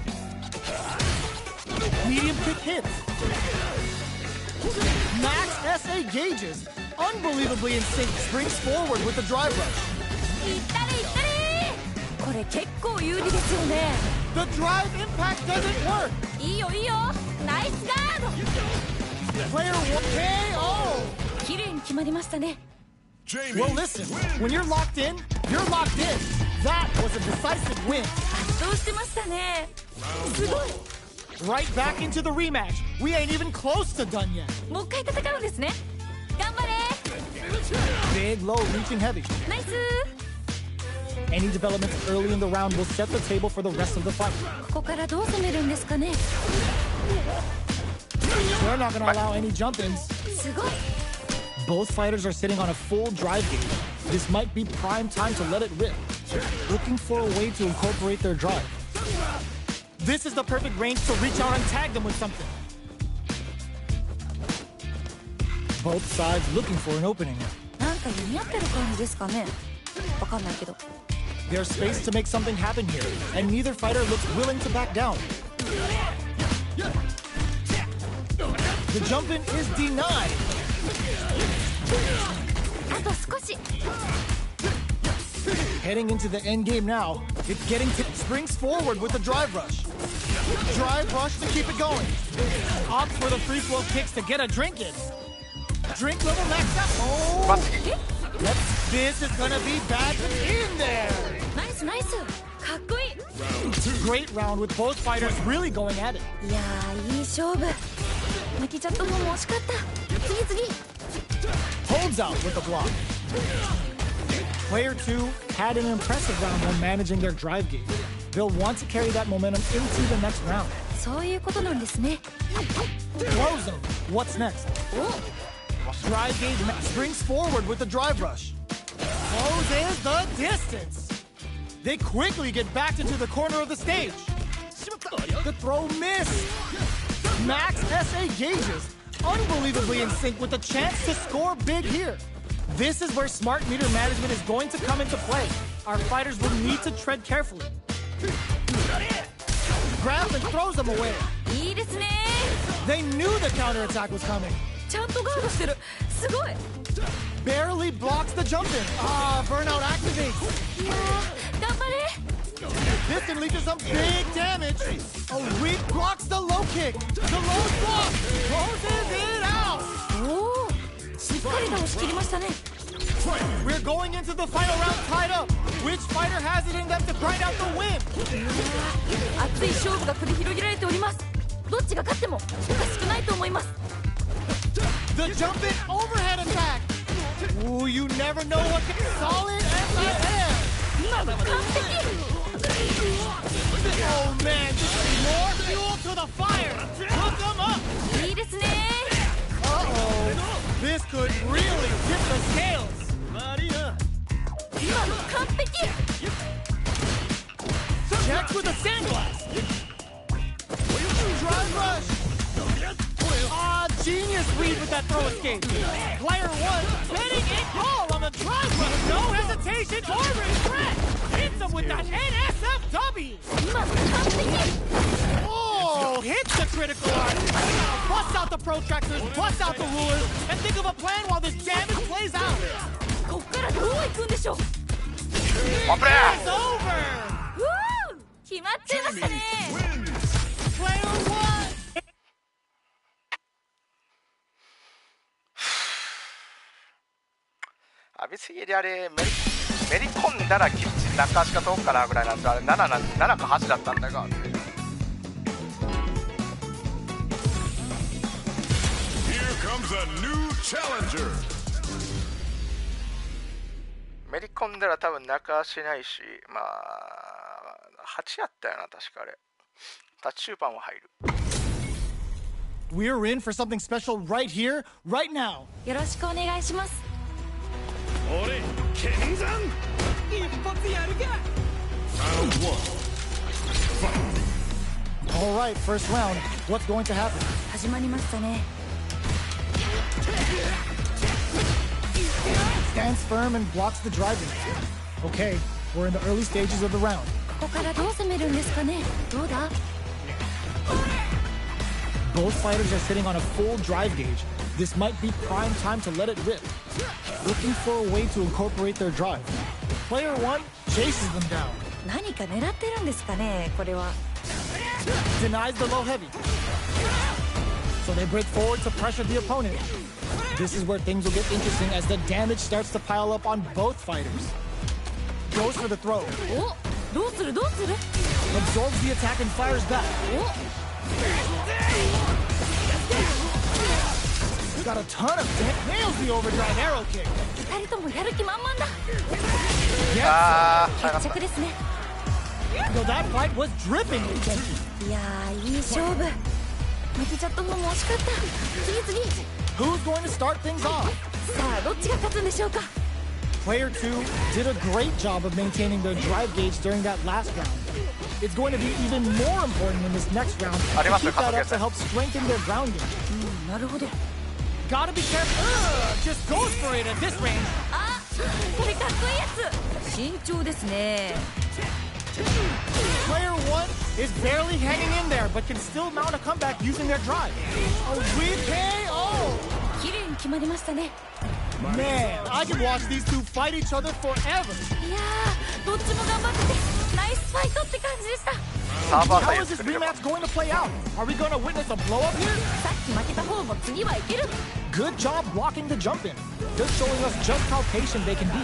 Medium kick hits. Max SA gauges. Unbelievably in sync. Springs forward with the drive rush. いったれいったれ。これ結構有利ですよね。 The drive impact doesn't work. いいよいいよ。ナイスガード。 Player 1 KO. 綺麗に決まりましたね。 Well, listen, when you're locked in, you're locked in. That was a decisive win. 圧倒してましたね。すごい。 Right back into the rematch. We ain't even close to done yet. もう一回戦うんですね。頑張れ。 Big, low, reaching heavy. ナイス。 Any developments early in the round will set the table for the rest of the fight. ここからどう攻めるんですかね。 They're not gonna allow any jump-ins. すごい。 Both fighters are sitting on a full drive gauge. This might be prime time to let it rip. Looking for a way to incorporate their drive. This is the perfect range to reach out and tag them with something. Both sides looking for an opening. なんか読み合ってる感じですかね。わかんないけど。 There's space to make something happen here, and neither fighter looks willing to back down. The jump-in is denied. あと少し。 Heading into the end game now. It's getting springs forward with the drive rush. Drive rush to keep it going. Opts for the free flow kicks to get a drink in. Drink level maxed up. Oh, this is gonna be bad in there. ナイスナイス。かっこいい。 Great round with both fighters really going at it. いやー、いい勝負。負けちゃった方も惜しかった。次。 Holds out with the block. Player 2 had an impressive round when managing their drive gauge. They'll want to carry that momentum into the next round. そういうことなんですね。 Throws him. What's next? Drive gauge springs forward with the drive rush. Closes the distance. They quickly get backed into the corner of the stage. The throw missed. Max SA gauges, unbelievably in sync with a chance to score big here. This is where smart meter management is going to come into play. Our fighters will need to tread carefully. Grabs and throws them away. いいですね。 They knew the counterattack was coming. ちゃんとガードしてる。すごい。 Barely blocks the jump in. Burnout activates. いやー、頑張れ。 This can lead to some big damage. A weak blocks the low kick. The low block closes it out. おお、しっかりと押し切りましたね。 We're going into the final round tied up. Which fighter has it in them to grind out the win? 熱い勝負が繰り広げられております。どっちが勝ってもおかしくないと思います。 The jump in overhead attack. Ooh, you never know what can solid SIS. 今の完璧。 Oh man, this is more fuel to the fire. Hook them up. いいですね。 Uh-oh. This could really tip the scales. 今の完璧。 Check with the sandblast. Drive rush. Genius read with that throw escape. Player 1 betting it all on the drive rush. No hesitation or regret. Hits him with that NSFW. 今の完璧。 Oh, hits the critical art. Now bust out the protractors, bust out the rulers, and think of a plan while this damage plays out. こっからどう行くんでしょう。 ワンプレ It's ー over. 決まっちゃいましたね。 Player 1. 別にあれめり込んだらきっちり中足か通っかなぐらいなんですよ。あれ 7か8だったんだが Here comes a new challenger. めり込んだら多分中足ないし、まあ8やったよな確かあれ。タチューパンは入る。 We're in for something special right here, right now. よろしくお願いします。 俺剣山一発やるか Round 1 All right, first round. What's going to happen? 始まりましたね。 Stands firm and blocks the driving. Okay, we're in the early stages of the round. ここからどう攻めるんですかね。どうだ。 Both fighters are sitting on a full drive gauge. This might be prime time to let it rip. Looking for a way to incorporate their drive. Player 1 chases them down. 何か狙ってるんですかね。これは。 Denies the low heavy. So they break forward to pressure the opponent. This is where things will get interesting as the damage starts to pile up on both fighters. Goes for the throw. お、どうするどうする。 Absorbs the attack and fires back. お、 Got a ton of damage. Nails the overdrive arrow kick. 二人ともやる気満々だ。あー、早かっ決着ですね。 So that fight was dripping with tension. いやー、いい勝負。負けちゃった方も惜しかった。次々。 Who's going to start things off? さあ、どっちが勝つんでしょうか。 Player 2 did a great job of maintaining their drive gauge during that last round. It's going to be even more important in this next round to keep that up to help strengthen their ground game. なるほど。 Gotta be careful. Just goes for it at this range. あ、これかっこいいやつ。慎重ですね。 Player 1 is barely hanging in there, but can still mount a comeback using their drive. A weak KO! 綺麗に決まりましたね。 Man, I could watch these two fight each other forever. いやー、どっちも頑張っててナイスファイトって感じでした。サーバー How 対 is 応 this 作れれば rematch going to play out? Are we going to witness a blow up here? さっき負けた方も次はいける。 Good job blocking the jump in. Just showing us just how patient they can be.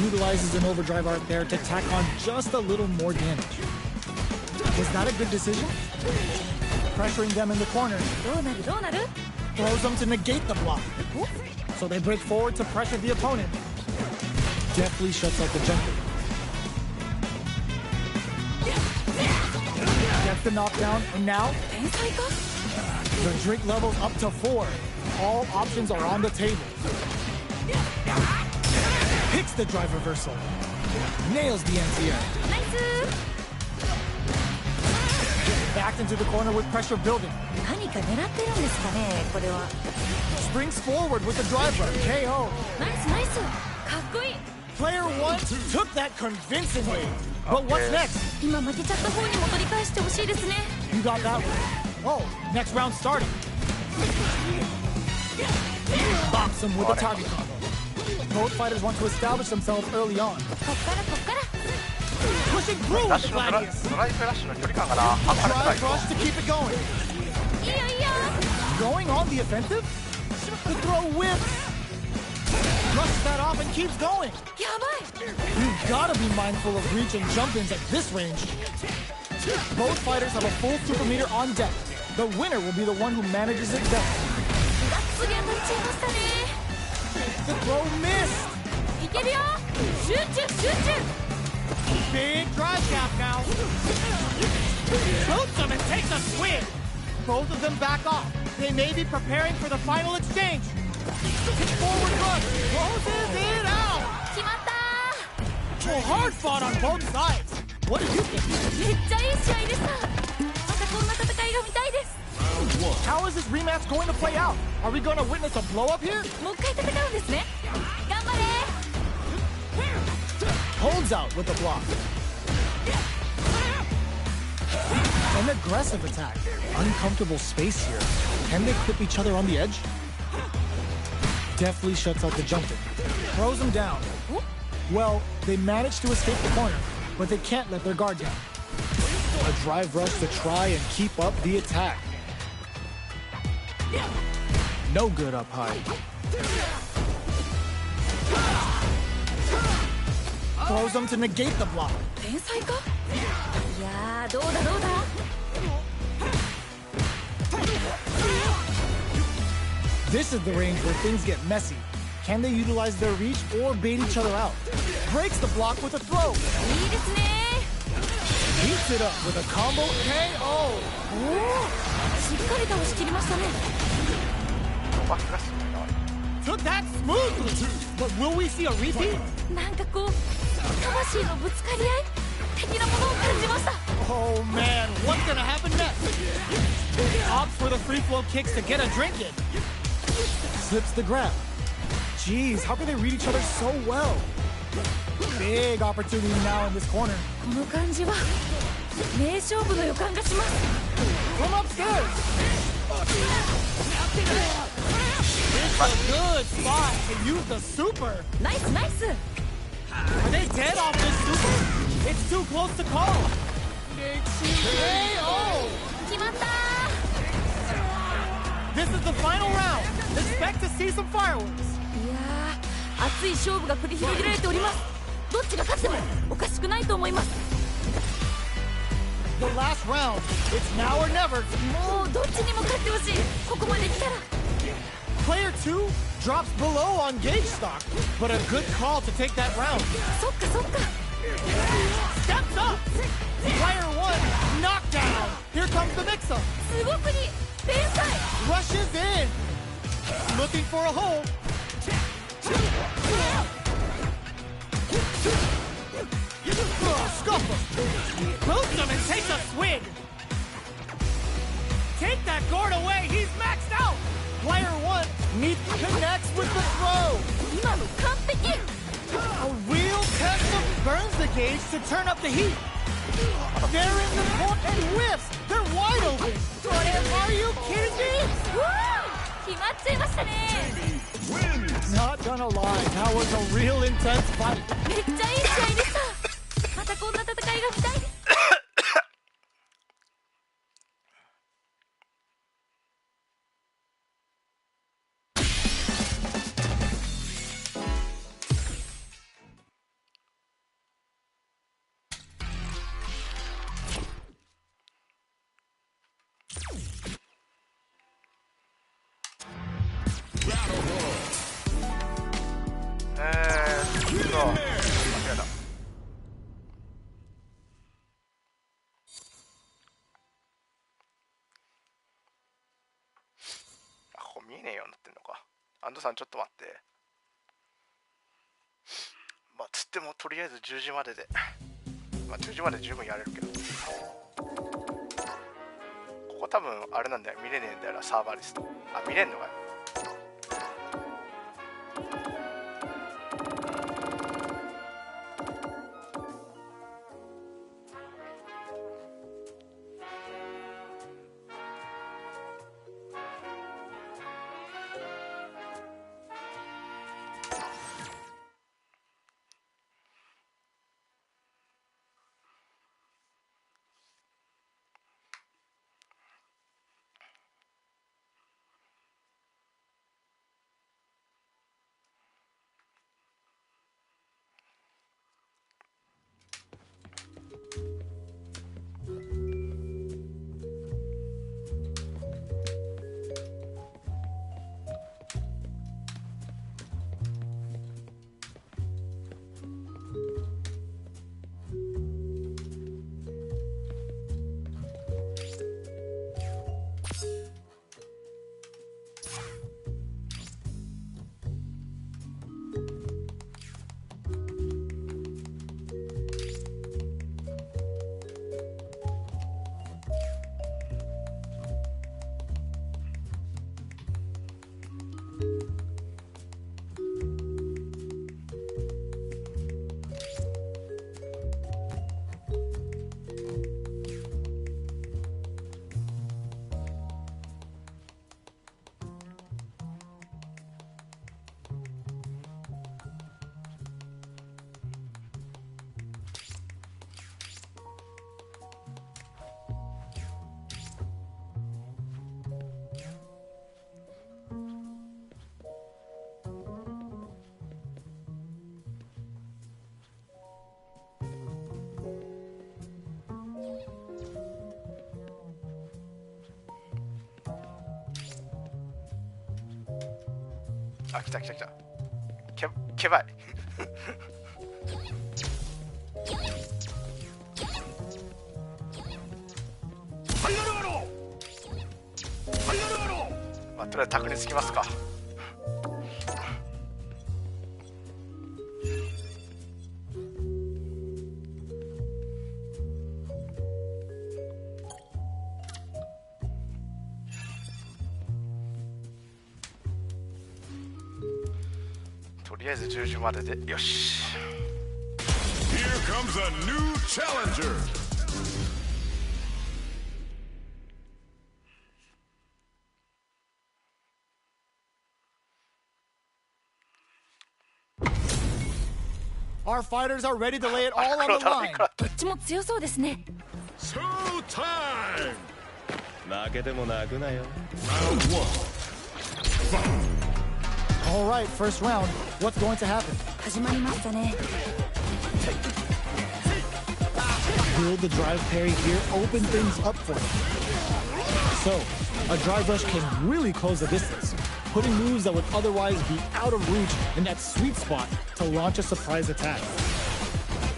Utilizes an overdrive art there to tack on just a little more damage. Was that a good decision? Pressuring them in the corner. どうなるどうなる。 Throws them to negate the block. So they break forward to pressure the opponent. Deftly shuts out the jumper. Gets the knockdown, and now 天才か。 the drink level's up to 4. All options are on the table. Hits the drive reversal. Nails the anti-air. ナイス。 Backed into the corner with pressure building. 何か狙ってるんですかね、これは。 Springs forward with the drive run. KO. ナイスナイス。かっこいい。 Player 1 took that convincingly. But what's next? 今負けちゃった方にも取り返してほしいですね。 You got that one. Oh, next round starting. Box him with a target combo. Both fighters want to establish themselves early on. こっからこっから。 Pushing through ラッ with シ the ュのド gladius. ライブラッシュの距離感がな、測れてない Drive よ。 rush to keep it going. いいよいいよ。 Going on the offensive? The throw whips. Brushes that off and keeps going. やばい。 You've got to be mindful of reach and jump-ins at this range. Both fighters have a full super meter on deck. The winner will be the one who manages it best. がっつり当たっちゃいましたね。 The throw missed. いけるよ。集中集中。 Big drive gap now. Shoots him and takes a swing. Both of them back off. They may be preparing for the final exchange. His forward run closes it out. 決まったー。 Well, hard fought on both sides. What do you think? めっちゃいい試合でした。またこんな戦いが見たいです。 How is this rematch going to play out? Are we going to witness a blow up here? もう一回戦うんですね。頑張れ。 Holds out with the block. An aggressive attack. Uncomfortable space here. Can they clip each other on the edge? Deftly shuts out the jumping. Throws him down. Well, they managed to escape the corner, but they can't let their guard down. A drive rush to try and keep up the attack. No good up high. Throws them to negate the block. 天才か。いやー、どうだどうだ。 This is the range where things get messy. Can they utilize their reach or bait each other out? Breaks the block with a throw. いいですね。 Beats it up with a combo KO. おお、しっかり倒しきりましたね。バックがすごいな。 Took that smoothly. But will we see a repeat? なんかこう魂のぶつかり合い的なものを感じました。 Oh man, what's gonna happen next? Opts for the free flow kicks to get a drink in. Slips the grab. Jeez, how can they read each other so well? Big opportunity now in this corner. この感じは名勝負の予感がします。 From upstairs. It's a good spot to use the super. ナイスナイス。 Are they dead off this super? It's too close to call. Big KO. 決まった This is the final round. Expect to see some fireworks. いやー、熱い勝負が繰り広げられております。どっちが勝ってもおかしくないと思います。 The last round. It's now or never. もうどっちにも勝ってほしい。ここまで来たら。 Player 2 drops below on gauge stock, but a good call to take that round. そっかそっか。 Steps up. Player 1 knocked down. Here comes the mix-up. すごくに天才。 Rushes in. Looking for a hole. Scuffle. Boots him and takes a swig. Take that gourd away. He's maxed out. Player 1 meets connects with the throw. 今の完璧。 A real test of burns the gauge to turn up the heat. They're in the court and whiffs. They're wide open. Are you kidding me? 決まっちゃいましたね。 Not gonna lie, that was a real intense fight. めっちゃいい試合でした。またこんな戦いが見たいです。間違えた。あ、ここ見えねえようになってんのか。安藤さんちょっと待って。まあつってもとりあえず10時までで、まあ10時まで十分やれるけど、ここ多分あれなんだよ、見れねえんだよな、サーバーリスト。あ、見れんのかよ。あ、来た来た来た。けばい。まあ、とりあえず卓につきますか。とりあえず10時まででよし。 Here comes a new challenger. Our fighters are ready to lay it all on the line. どっちも強そうですね。 Show time. 負けても泣くなよ。Round one. All right, first round. What's going to happen? 始まりましたね。 Will the drive parry here open things up for him? So, a drive rush can really close the distance, putting moves that would otherwise be out of reach in that sweet spot to launch a surprise attack.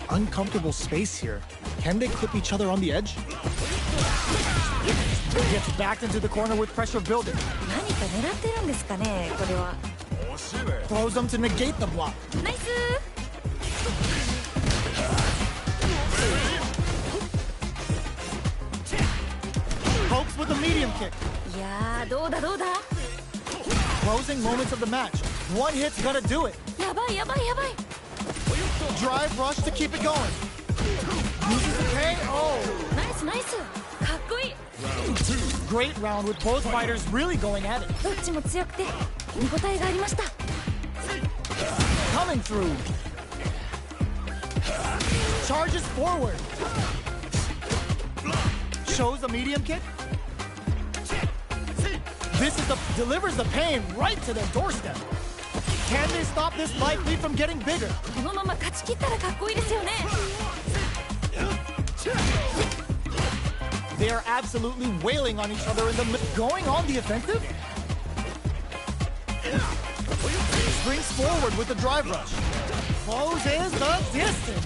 Uncomfortable space here. Can they clip each other on the edge? Gets backed into the corner with pressure building. 何か狙ってるんですかね、これは。 Throws them to negate the block. ナイス。 Pokes with a medium kick. いやー、どうだどうだ。 Closing moments of the match. One hit's gonna do it. やばいやばいやばい。 Drive rush to keep it going. Uses the KO. ナイスナイス。かっこいい。 Great round with both fighters really going at it. どっちも強くて見応えがありました。 Coming through. Charges forward. Shows a medium kick. This is delivers the pain right to their doorstep. Can they stop this life lead from getting bigger? このまま勝ち切ったらかっこいいですよね。 They are absolutely wailing on each other in the middle. Going on the offensive? Springs forward with the drive rush. Closes the distance.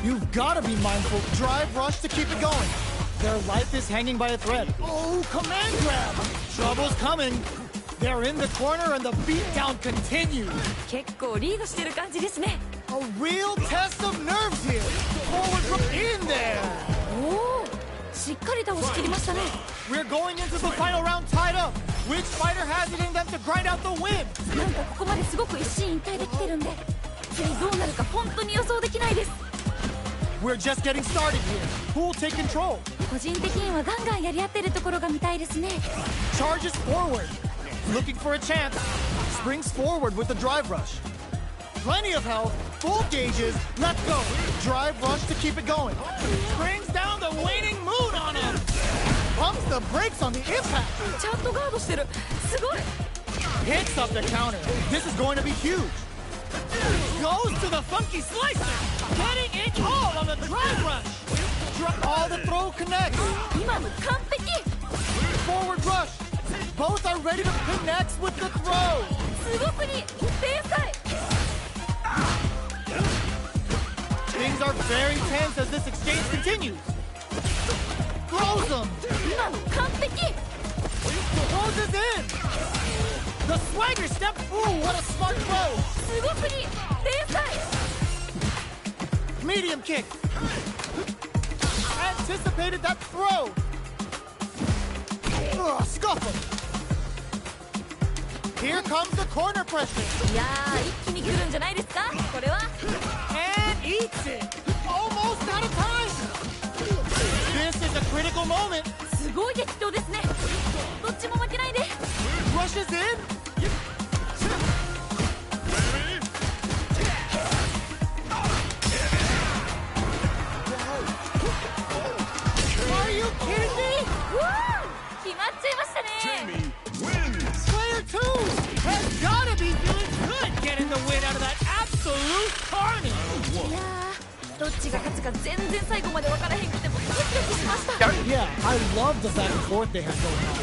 You've got to be mindful. Drive rush to keep it going. Their life is hanging by a thread. Oh, command grab. Trouble's coming. They're in the corner and the beatdown continues. 結構リードしてる感じですね。 A real test of nerves here. Forward from in there. おお、しっかり倒しきりましたね。 We're going into the final round tied up. Which fighter has it in them to grind out the win? なんかここまですごく一進一退できてるんで、次どうなるか本当に予想できないです。 We're just getting started here. Who will take control? 個人的にはガンガンやり合ってるところが見たいですね。 Charges forward. Looking for a chance. Springs forward with the drive rush. Plenty of health. Full gauges. Let's go. Drive rush to keep it going. Brings down the waning moon on him. Pumps the brakes on the impact. ちゃんとガードしてる。すごい。 Hits up the counter. This is going to be huge. Goes to the funky slicer. Getting it all on the drive rush. All the throw connects. 今の完璧。 Forward rush. Both are ready to connect with the throw. すごくに天才。 Things are very tense as this exchange continues. Throws them. 今の完璧。 Closes in. The swagger step. Ooh, what a smart throw. すごくに天才。 Medium kick. Anticipated that throw. Ugh, scuffle. Here comes the corner pressure. いやー、一気に来るんじゃないですか、これは。 And eats it. Almost out of time. This is a critical moment. すごい激闘ですね。どっちも負けないで。 Rushes in. Are you kidding me? うわー、決まっちゃいましたね。 Player 2 has got to be feeling good getting the win out of that absolute carnage. いやー、どっちが勝つか全然最後まで分からへんくてもドキドキしました。 Yeah, I love the back and forth they have going on.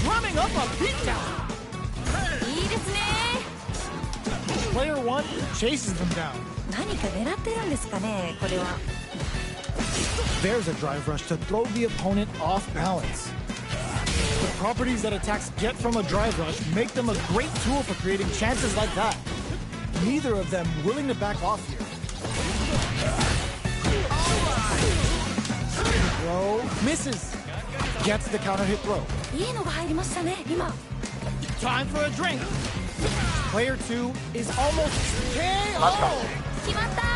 Drumming up a beatdown. いいですね。 Player 1 chases them down. 何か狙ってるんですかね、これは。 There's a drive rush to throw the opponent off balance. The properties that attacks get from a drive rush make them a great tool for creating chances like that. Neither of them willing to back off here. Throw misses. Gets the counter hit throw. いいのが入りましたね、今。 Time for a drink. Player 2 is almost KO. 決まったー。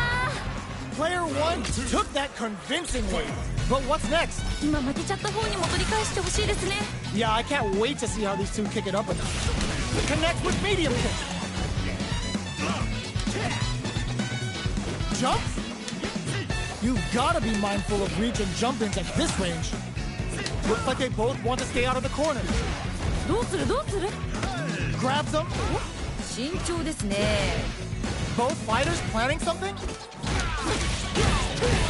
Player 1 took that convincingly. But what's next? 今負けちゃった方にも取り返してほしいですね。 Yeah, I can't wait to see how these two kick it up enough. Connect with medium kick. Jumps? You've got to be mindful of reach and jump ins at this range. Looks like they both want to stay out of the corner. どうするどうする。 Grabs him. 慎重ですね。 Both fighters planning something?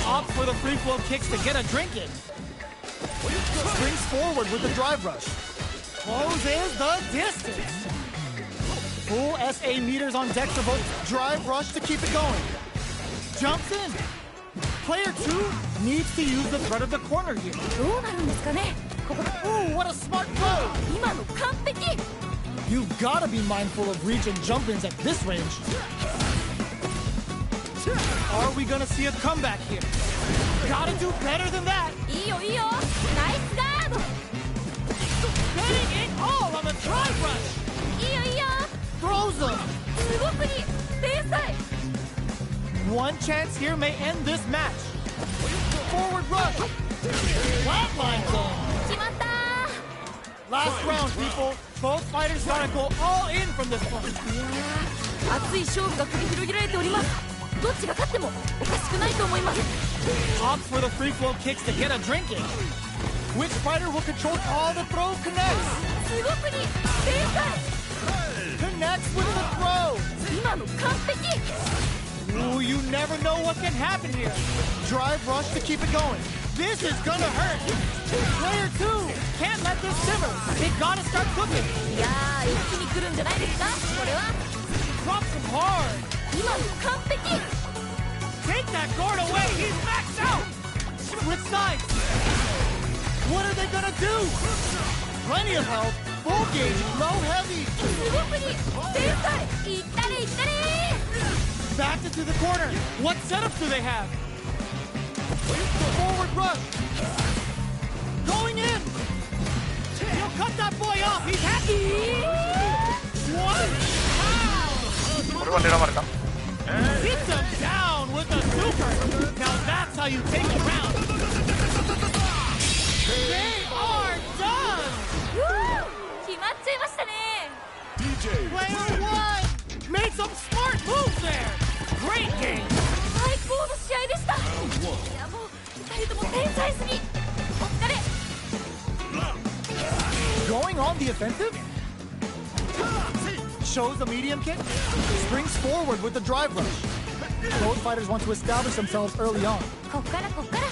Opt for the free flow kicks to get a drink in. Springs forward with the drive rush. Closes the distance. Full SA meters on deck for both. Drive rush to keep it going. Jumps in. Player 2 needs to use the threat of the corner here. どうなるんですかね。ここ。 Ooh, what a smart throw! 今の完璧。 You've gotta be mindful of reach and jump-ins at this range. Are we gonna see a comeback here? Gotta do better than that. いいよいいよ。ナイスガード。 Getting it all on the drive rush. いいよいいよ。 Throws them. すごくいい。天才。 One chance here may end this match. Forward rush. Flatline zone. 決まったー。 Last round, people. Both fighters gotta go all in from this point. いやー、熱い勝負が繰り広げられております。どっちが勝ってもおかしくないと思います。 Opt for the free flow kicks to get a drink in. Which fighter will control all the throw connects? すごくいい。天才。 Connects with the throw. 今の完璧。 Ooh, you never know what can happen here. Drive rush to keep it going. This is gonna hurt. Player 2 can't let this simmer. They gotta start cooking. いやー、一気に来るんじゃないですか。これは Drops him hard. 今の完璧。 Take that guard away. He's maxed out. Switch sides. What are they gonna do? Plenty of health. Full gauge. Low heavy. すごくいい。天才。いったれいったれ。 Backed into the corner. What setups do they have? Forward rush. Going in. He'll cut that boy off. He's happy. What? How? これは狙われた。 Hits him down with a super. Now that's how you take a round. They are done. 決まっちゃいましたね。 DJ Player 1 made some smart moves there. Great game. 最高の試合でした。いやもう二人とも天才すぎ。お疲れ。 Going on the offensive? Shows a medium kick. Springs forward with the drive rush. Both fighters want to establish themselves early on. こっからこっから。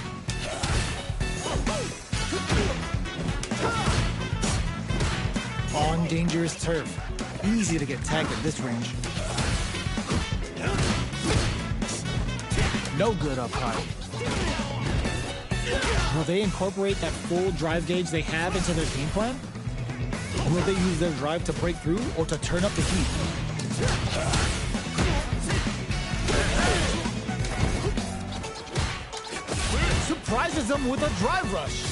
On dangerous turf. Easy to get tagged at this range. No good up high. Will they incorporate that full drive gauge they have into their game plan? Will they use their drive to break through or to turn up the heat? Surprises them with a drive rush.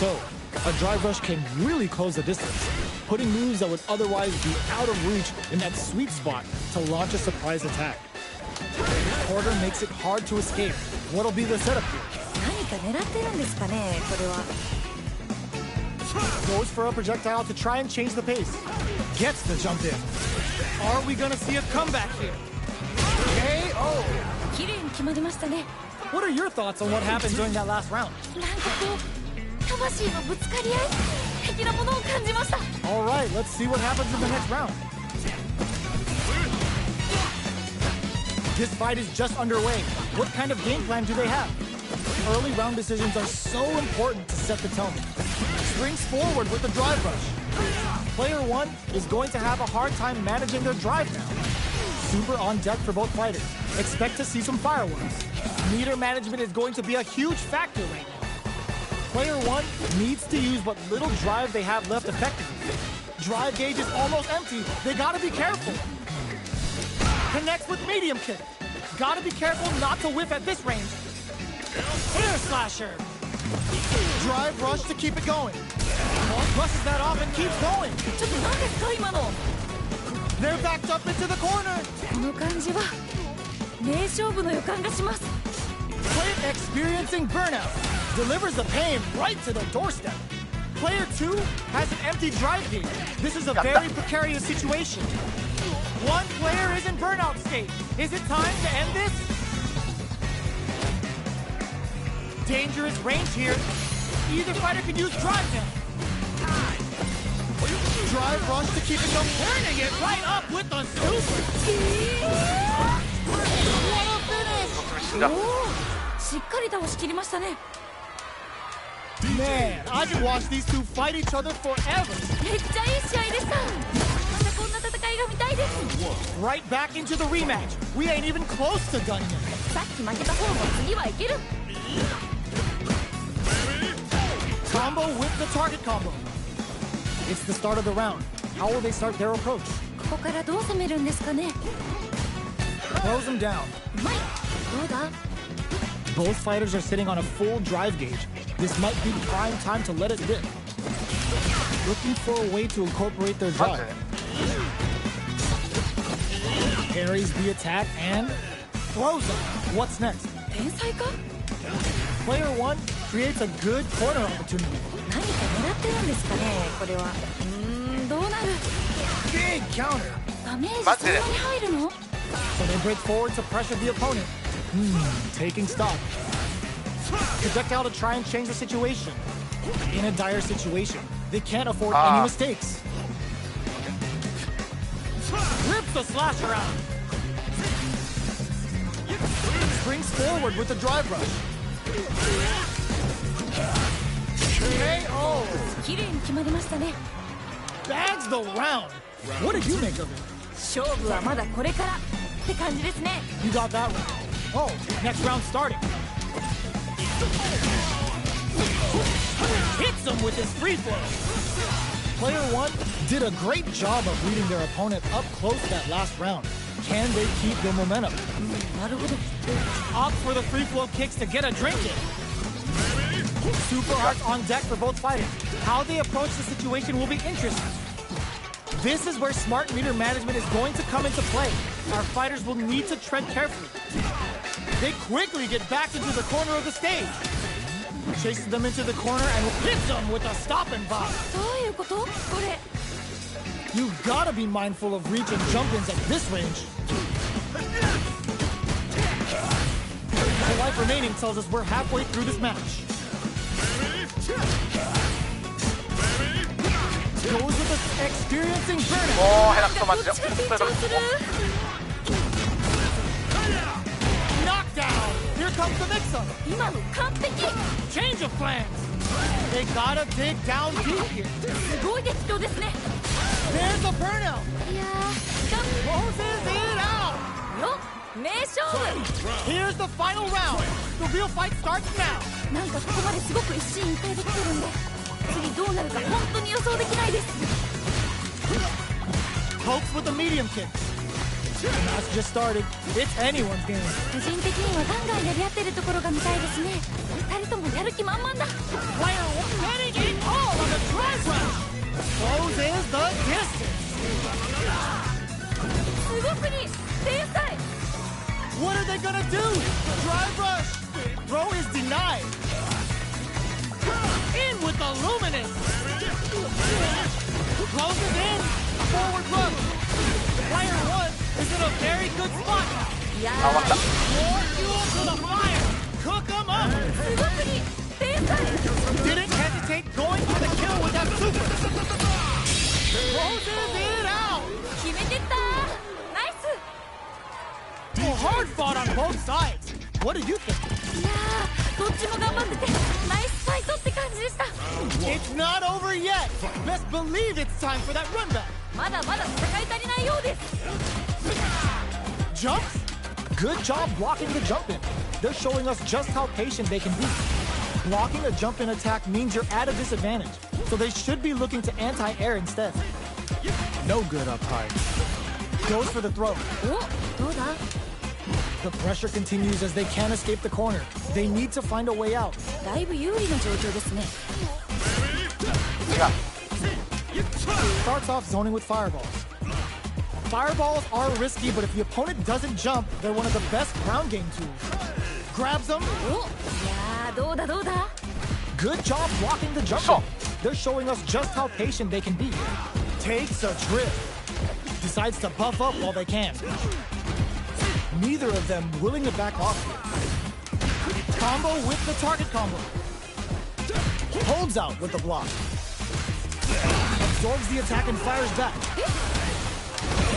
So, a drive rush can really close the distance, putting moves that would otherwise be out of reach in that sweet spot to launch a surprise attack. Porter makes it hard to escape. What'll be the setup here? 何か狙ってるんですかね、これは。 Goes for a projectile to try and change the pace. Gets the jump in. Are we gonna see a comeback here? KO! 綺麗に決まりましたね。 What are your thoughts on what happened during that last round? なんかこう、魂のぶつかり合い的なものを感じました。 Alright, let's see what happens in the next round. This fight is just underway. What kind of game plan do they have? Early round decisions are so important to set the tone. Springs forward with the drive rush. Player 1 is going to have a hard time managing their drive now. Super on deck for both fighters. Expect to see some fireworks. Meter management is going to be a huge factor right now. Player 1 needs to use what little drive they have left effectively. Drive gauge is almost empty. They gotta be careful. Connects with medium kick. Gotta be careful not to whiff at this range. Air slasher. Drive rush to keep it going. Brushes that off and keeps going. ちょっと何ですか今の。 They're backed up into the corner. この感じは名勝負の予感がします。 Player experiencing burnout. Delivers the pain right to the doorstep. Player 2 has an empty drive gauge. This is a very precarious situation. One player is in burnout state. Is it time to end this? Dangerous range here. Either fighter can use drive now. Drive rush to keep it going. Turning it right up with the super. What a finish! 死んだ。おお、しっかり倒しきりましたね。 Man, I could watch these two fight each other forever. めっちゃいい試合でした。またこんな戦いが見たいです。 Right back into the rematch. We ain't even close to done yet. さっき負けた方も次はいける。 Combo with the target combo. It's the start of the round. How will they start their approach? ここからどう攻めるんですかね。 Throws them down. うまい。どうだ。 Both fighters are sitting on a full drive gauge. This might be prime time to let it rip. Looking for a way to incorporate their 待っ drive. て。 Parries the attack and throws them. What's next? 天才か。 Player 1 creates a good corner opportunity. 何か狙ってるんですかね。これは。どうなる。 Big counter. ダメージそんなに入るの。 So they break forward to pressure the opponent. Taking stock. Projectile to try and change the situation. In a dire situation, they can't afford any mistakes. Rips the slasher out. Springs forward with the drive rush. KO. 綺麗に決まりましたね。 Bags the round. What did you make of it? 勝負はまだこれからって感じですね。 You got that one. Oh, next round starting. Hits him with his free flow. Player 1 did a great job of reading their opponent up close that last round. Can they keep the momentum? なるほど。 Opt for the free flow kicks to get a drink in. Super arts on deck for both fighters. How they approach the situation will be interesting. This is where smart meter management is going to come into play. Our fighters will need to tread carefully. They quickly get back into the corner of the stage. Chases them into the corner and hits them with a stop and bomb. どういうこと？これ。 You've gotta be mindful of reach and jump-ins at this range. The life remaining tells us we're halfway through this match. Goes with the experiencing burnout. もうヘラクソマジで。どっちか緊張する。 Knockdown. Here comes the mix-up. 今の完璧。 Change of plans. They gotta dig down deep here. すごい激闘ですね。 There's a burnout. いやー、Closes it out. よ、名勝負。 Here's the final round. The real fight starts now. なんかここまですごく一進一退できてるんで、次どうなるか本当に予想できないです。 Pokes with a medium kick. Match just started. It's anyone's game. 個人的にはガンガンやり合ってるところが見たいですね。二人ともやる気満々だ。 Player 1 getting it all on the drive rush. Closes the distance. すごくに天才。 What are they gonna do? Drive rush. Throw is denied. In with the luminous. Closes in. Forward rush. Player 1 is in a very good spot. いやあ、終わった。 More fuel to the fire. Cook them up. ー、すごくに天才。 Didn't hesitate going for the kill with that super. Closes it out. 決めてった。ナイス。 Well, hard fought on both sides. What did you think? いやー、どっちも頑張っててナイスファイトって感じでした。 It's not over yet. Best believe it's time for that run back. まだまだ戦い足りないようです。 Jumps? Good job blocking the jump in. They're showing us just how patient they can be. Blocking a jump in attack means you're at a disadvantage, so they should be looking to anti-air instead. No good up high. Goes for the throw. お、どうだ。 The pressure continues as they can't escape the corner. They need to find a way out. だいぶ有利な状況ですね。 Starts off zoning with fireballs. Fireballs are risky, but if the opponent doesn't jump, they're one of the best ground game tools. Grabs them. お、いやー、どうだどうだ。 Good job blocking the jump. So- They're showing us just how patient they can be. Takes a trip. Decides to buff up while they can. Neither of them willing to back off here. Combo with the target combo. Holds out with the block. absorbs the attack and fires back.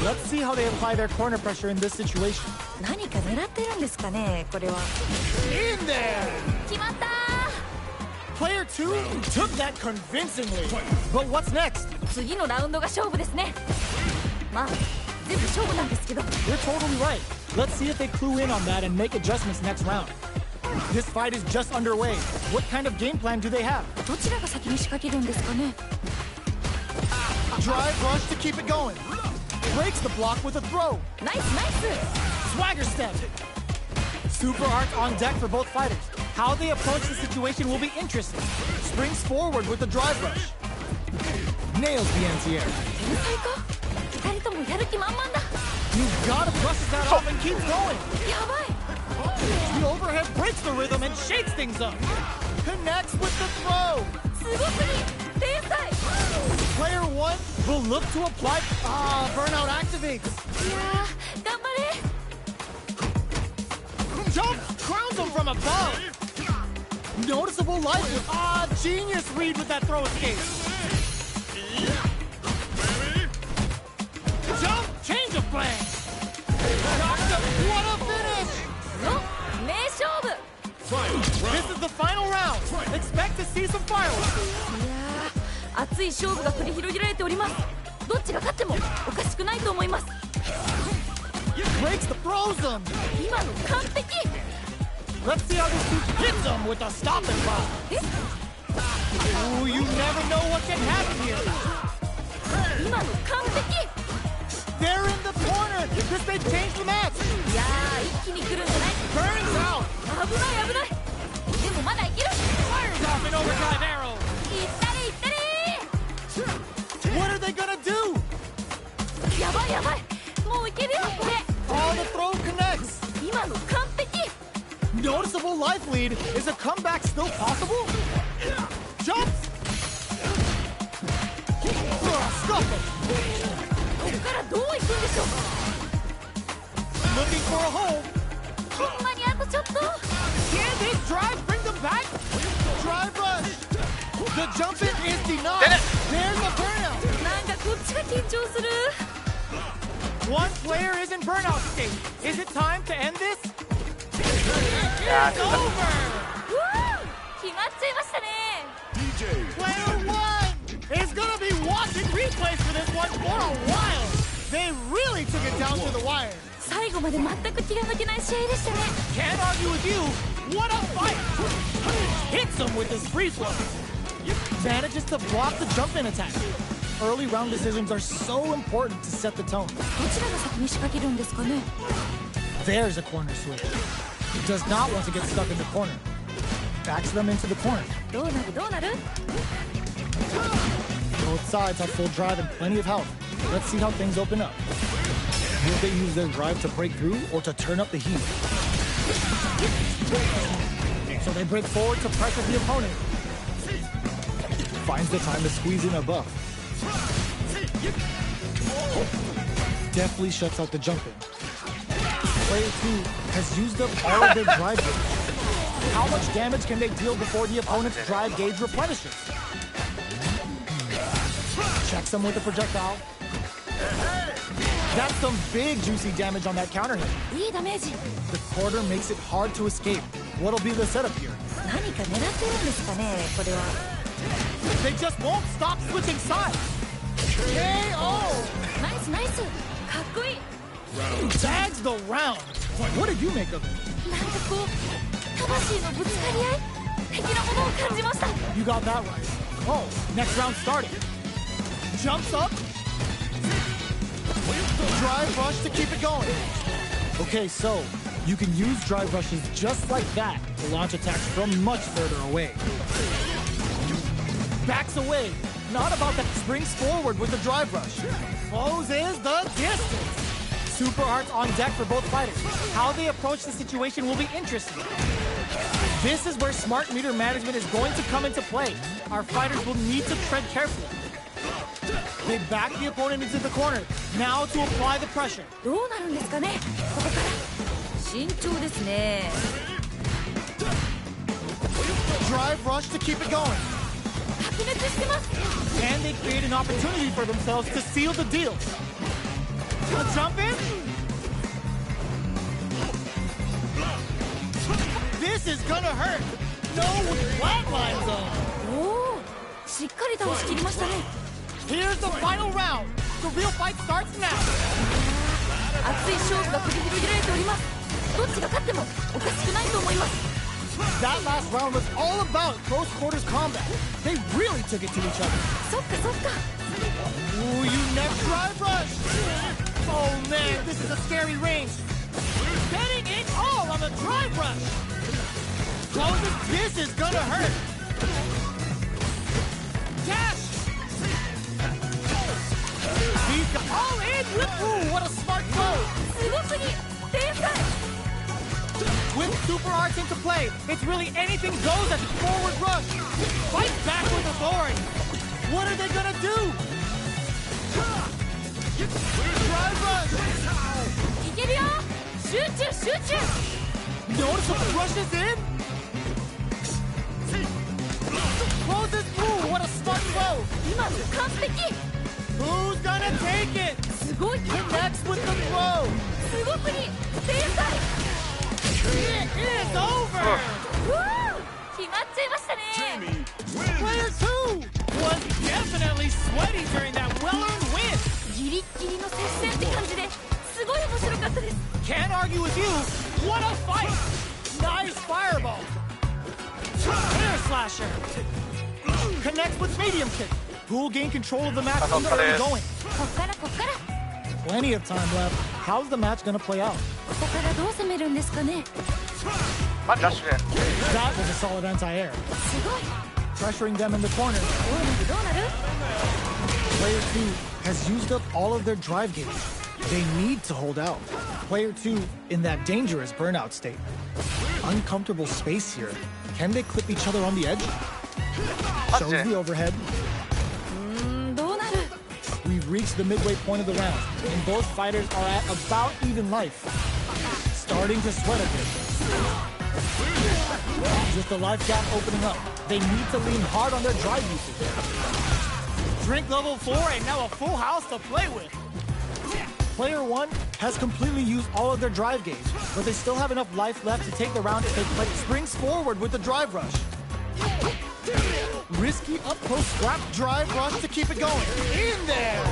Let's see how they apply their corner pressure in this situation. 何か狙ってるんですかね、これは。 In there! 決まった Player 2 took that convincingly. But what's next? 次のラウンドが勝負ですね。まあ全部勝負なんですけど。 You're totally right. Let's see if they clue in on that and make adjustments next round. This fight is just underway. What kind of game plan do they have? どちらが先に仕掛けるんですかね。 Drive rush to keep it going. Breaks the block with a throw. ナイスナイス。 Swagger step. Super art on deck for both fighters. How they approach the situation will be interesting. Springs forward with the drive rush. Nails the anti-air. 天才か。二人ともやる気満々だ。 You gotta brush that off and keep going. やばい。 The overhead breaks the rhythm and shakes things up. Connects with the throw. すごすぎ。天才。 Player 1 will look to apply. Burnout activates. いやー頑張れ。 Jump crowns him from above. Noticeable life. Genius read with that throw escape. Jump, change of plan. What a finish. の名勝負。 This is the final round. Expect to see some fireworks. いやー熱い勝負が繰り広げられております。どっちが勝ってもおかしくないと思います。 Breaks the throw zone. 今の完璧。 Let's see how this dude hits him with a stop and pop. え Ooh, you never know what can happen here. 今の完璧。 They're in the corner. This may change the match. いやー一気に来るんじゃない。 Burns out. 危ない危ない。でもまだいける。 Fires off an overdrive arrow. いったれいったれ。 What are they gonna do? やばいやばい。もういけるよこれ。 Oh, the throw connects. 今の完璧。 Noticeable life lead. Is a comeback still possible? Jumps. Scuff it. ここからどういくんでしょう。 Looking for a hole. ほんまにあとちょっと。 Can this drive bring them back? Drive rush. The jump in is denied. There's a burnout. なんかこっちが緊張する。 One player is in burnout state. Is it time to end this? Yeah, It's over. うわー決まっちゃいましたね。 Player 1 is gonna be watching replays for this one for a while. They really took it down to the wire. 最後まで全く気が抜けない試合でしたね。 Can't argue with you. What a fight! Hits him with his free flow. Manages to block the jump in attack. Early round decisions are so important to set the tone. どちらが先に仕掛けるんですかね。 There's a corner switch. Does not want to get stuck in the corner. Backs them into the corner. どうなるどうなる。 Both sides have full drive and plenty of health. Let's see how things open up. Will they use their drive to break through or to turn up the heat? So they break forward to pressure the opponent. Finds the time to squeeze in a buff. Deftly shuts out the jump in. Player 2 has used up all of their drive gauge. How much damage can they deal before the opponent's drive gauge replenishes? Checks them with a projectile. That's some big juicy damage on that counter hit. いいダメージ。 The quarter makes it hard to escape. What'll be the setup here? 何か狙ってるんですかねこれは。 They just won't stop switching sides. KO! ナイスナイス。かっこいい。 Tags the round. What did you make of it? なんかこう魂のぶつかり合い的なものを感じました。 You got that right. Oh, next round starting. Jumps up. Drive rush to keep it going. Okay, so you can use drive rushes just like that to launch attacks from much further away. Backs away. Not about that. Springs forward with the drive rush. Closes the distance. Super arts on deck for both fighters. How they approach the situation will be interesting. This is where smart meter management is going to come into play. Our fighters will need to tread carefully. They back the opponent into the corner. Now to apply the pressure. どうなるんですかねここから慎重ですね。 Drive rush to keep it going. 白熱してます。 And they create an opportunity for themselves to seal the deal. A jump in? This is gonna hurt. No flatline zone. おお、しっかり倒しきりましたね。 Here's the final round. The real fight starts now. 熱い勝負が繰り広げられております。どっちが勝ってもおかしくないと思います。 That last round was all about close quarters combat. They really took it to each other. そっかそっか。 Ooh, you next drive rush. Oh man, this is a scary range. Getting it all on the drive rush. Closes. This is gonna hurt. Dash. He's got all in. Ooh, what a smart throw. すごすぎ。天才。 With super arts into play, it's really anything goes at the forward rush. Fight back with authority. What are they gonna do? Drive rush. いけるよ。集中集中。 Notice what the rush is in? Closes. Ooh, what a smart throw. 今の完璧。 Who's gonna take it? すごい。 Connects with the throw. すごすぎ。天才。 It is over. うわー、決まっちゃいましたね。 Player 2 was definitely sweaty during that well-earned win. ギリッギリの接戦って感じですごい面白かったです。 Can't argue with you. What a fight. Nice fireball. Air slasher. Connects with medium kick. Who will gain control of the match from the early going? こっからこっから。 Plenty of time left. How's the match gonna play out? ここからどう攻めるんですかね。まあダッシュで That was a solid anti-air. すごい。 Pressuring them in the corner. どうなるどうなる。 Player 2 has used up all of their drive gauge. They need to hold out. Player 2 in that dangerous burnout state. Uncomfortable space here. Can they clip each other on the edge? Shows the overhead. どうなる。 We've reached the midway point of the round, and both fighters are at about even life. Starting to sweat a bit. Just the life gap opening up. They need to lean hard on their drive usage. Drink level 4 and now a full house to play with. Player 1 has completely used all of their drive gauge, but they still have enough life left to take the round if they play. Springs forward with the drive rush. Risky up close scrap drive rush to keep it going. In there!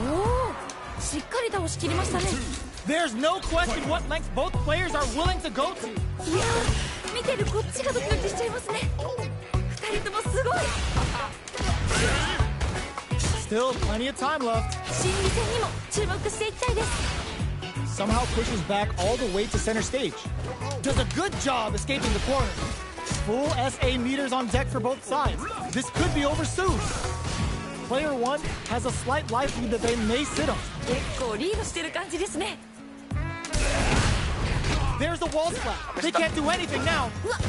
おお、しっかり倒しきりましたね。 There's no question what lengths both players are willing to go to. いやー、見てるこっちがドキドキしちゃいますね。二人ともすごい。 Still plenty of time left. 心理戦にも注目していきたいです。 Somehow pushes back all the way to center stage. Does a good job escaping the corner. Full SA meters on deck for both sides. This could be over soon. Player 1 has a slight life lead that they may sit on. 結構リードしてる感じですね。 There's the wall splat. They can't do anything now. うわ、こ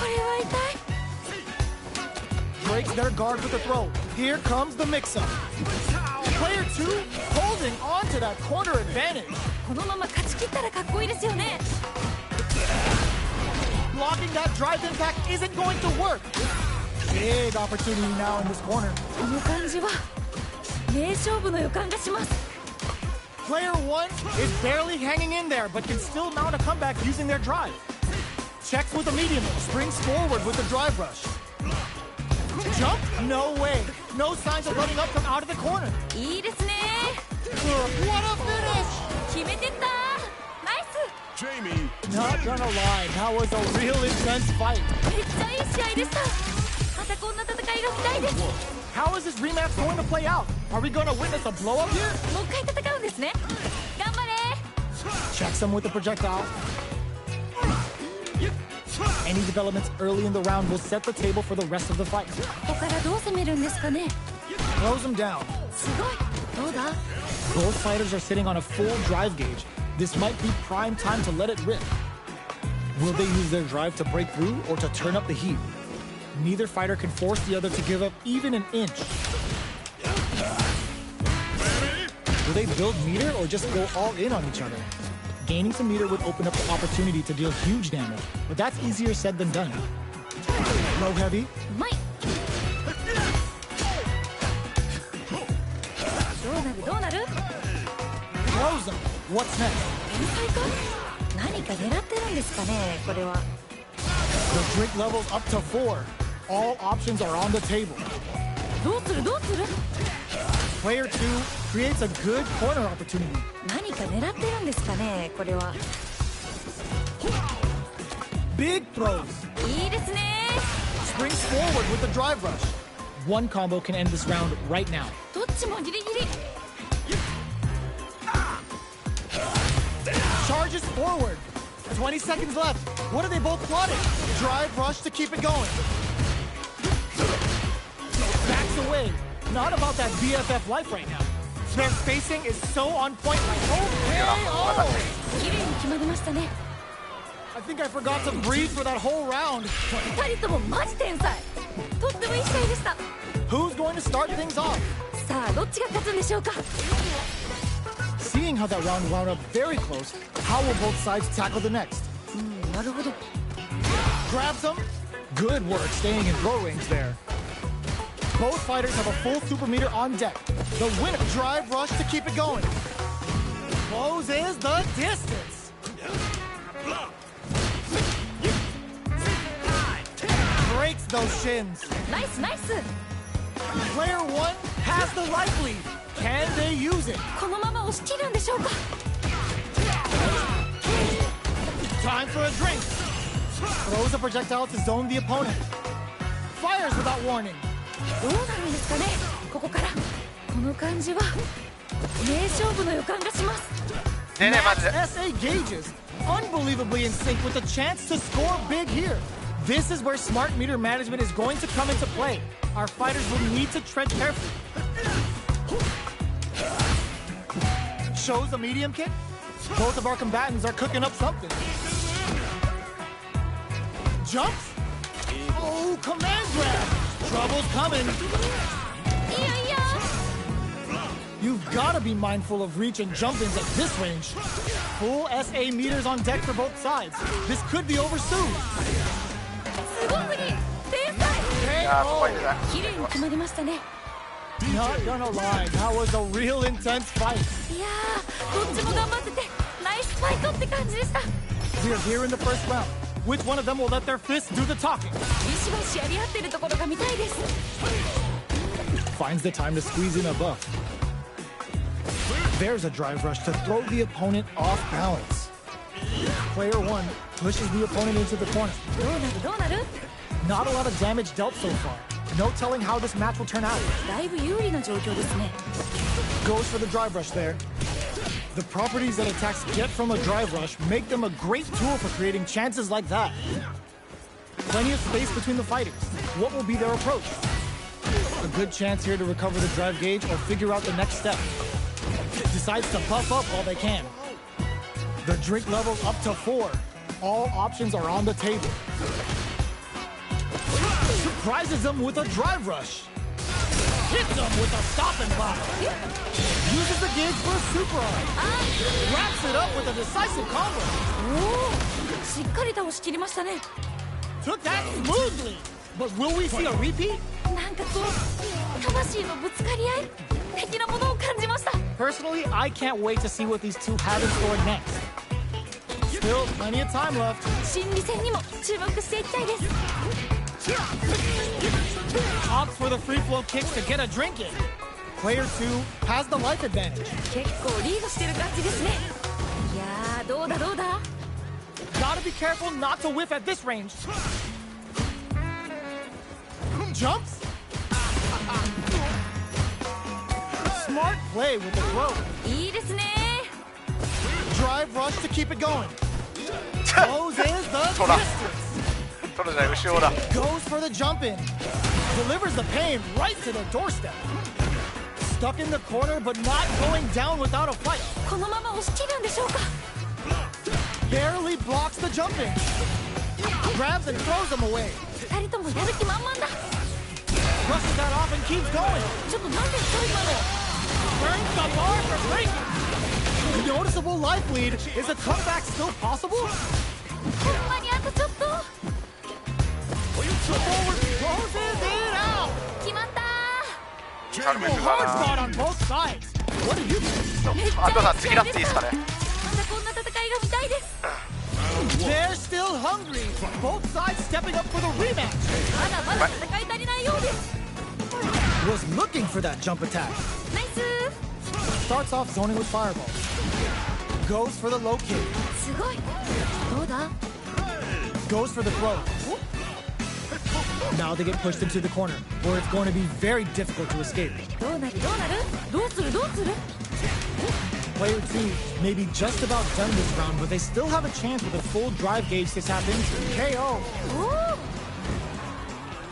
れは痛い。 Breaks their guard with a throw. Here comes the mix-up. Player 2 holding on to that corner advantage. このまま勝ち切ったらかっこいいですよね。 Blocking that drive impact isn't going to work. Big opportunity now in this corner. この感じは名勝負の予感がします。 Player 1 is barely hanging in there, but can still mount a comeback using their drive. Checks with a medium, springs forward with the drive rush. Jump? No way. No signs of letting up from out of the corner. いいですね。 What a finish! 決めてったナイス。 Jamie, Not gonna lie, that was a real intense fight. めっちゃいい試合でした。またこんな戦いが見たいです。 How is this rematch going to play out? Are we gonna witness a blow up here? もう一回戦うんですね。頑張れ。 Checks him with the projectile. Any developments early in the round will set the table for the rest of the fight. ここからどう攻めるんですかね。 Throws him down. すごい。どうだ。 Both fighters are sitting on a full drive gauge. This might be prime time to let it rip. Will they use their drive to break through or to turn up the heat? Neither fighter can force the other to give up even an inch. Will they build meter or just go all in on each other? Gaining some meter would open up the opportunity to deal huge damage, but that's easier said than done. Low heavy, うまい。What's next? 天才か？何か狙ってるんですかね、これは。 The drink level's up to 4. All options are on the table. どうするどうする？ Player 2 creates a good corner opportunity. 何か狙ってるんですかね、これは。 Big throws. いいですね。 Springs forward with the drive rush. One combo can end this round right now. どっちもギリギリ。 Charges forward. 20 seconds left. What are they both plotting? Drive rush to keep it going. Backs away. Not about that BFF life right now. Their spacing is so on point. Like, okay, oh. 綺麗に決まりましたね。 I think I forgot to breathe for that whole round. 二人ともマジ天才。とってもいい試合でした。 Who's going to start things off? さあ、どっちが勝つんでしょうか。 Seeing how that round wound up very close, how will both sides tackle the next? なるほど。 Grabs him. Good work staying in throw range there. Both fighters have a full super meter on deck. The winner drive rush to keep it going. Closes the distance. Breaks those shins. ナイスナイス。 Player 1 has the life lead. Can they use it? このまま押し切るんでしょうか。 Time for a drink. Throws a projectile to zone the opponent. Fires without warning. どうなるんですかね、ここから。この感じは名勝負の予感がします。ねえねえ、マ Max ジで SA gauges. Unbelievably in sync with a chance to score big here. This is where smart meter management is going to come into play. Our fighters will need to tread carefully. Shows a medium kick. Both of our combatants are cooking up something. Jumps. Oh, command grab. Trouble's coming. いやいや。 You've got to be mindful of reach and jump-ins at this range. Full SA meters on deck for both sides. This could be over soon. すごすぎ。天才。いやー、ここに出た。綺麗に決まりましたね。 Not gonna lie, that was a real intense fight. いやー、どっちも頑張っててナイスファイトって感じでした。 We're here in the first round. Which one of them will let their fists do the talking? ビシバシやり合ってるところが見たいです。 Finds the time to squeeze in a buff. There's a drive rush to throw the opponent off balance. Player 1 pushes the opponent into the corner. どうなるどうなる。 Not a lot of damage dealt so far. No telling how this match will turn out. だいぶ有利な状況ですね。 Goes for the drive rush there. The properties that attacks get from a drive rush make them a great tool for creating chances like that. Plenty of space between the fighters. What will be their approach? A good chance here to recover the drive gauge or figure out the next step. Decides to buff up while they can. The drink level's up to 4. All options are on the table. Surprises them with a drive rush. Hits them with a stop and block. Uses the gauge for a super arm. Wraps it up with a decisive combo. おお、しっかり倒しきりましたね。 Took that smoothly. But will we see a repeat? なんかこう魂のぶつかり合い的なものを感じました。 Personally, I can't wait to see what these two have in store next. Still plenty of time left. 心理戦にも注目していきたいです。 Opts for the free flow kicks to get a drink in. Player 2 has the life advantage. 結構リードしてる感じですね。いやー、どうだどうだ。 Gotta be careful not to whiff at this range. Jumps. Smart play with the throw. いいですね。 Drive rush to keep it going. Closes the distance. 取るじゃない、後ろだ。 Goes for the jump in. Delivers the pain right to their doorstep. Stuck in the corner but not going down without a fight. このまま押し切るんでしょうか。 Barely blocks the jump in. Grabs and throws them away. 二人ともやる気満々だ。 Brushes that off and keeps going. ちょっとなんですか今の。 Turns the bar for breaking. Noticeable life lead. Is a comeback still possible? ほんまにあとちょっと。 Forward closes it out. 決まったー。チャルメス Hard が spot on both sides. What do you think? めっちゃあとさん次だっていいですかね。hungry. Both sides stepping up for the rematch. まだまだ戦い足りないようです。 Was looking for that jump attack. ナイス。 Starts off zoning with fireball. Goes for the low kick. すごい。どうだ？ Goes for the throw. Now they get pushed into the corner, where it's going to be very difficult to escape. どうなるどうなる？どうするどうする？ Player 2 may be just about done this round, but they still have a chance with a full drive gauge to tap into. KO! おお。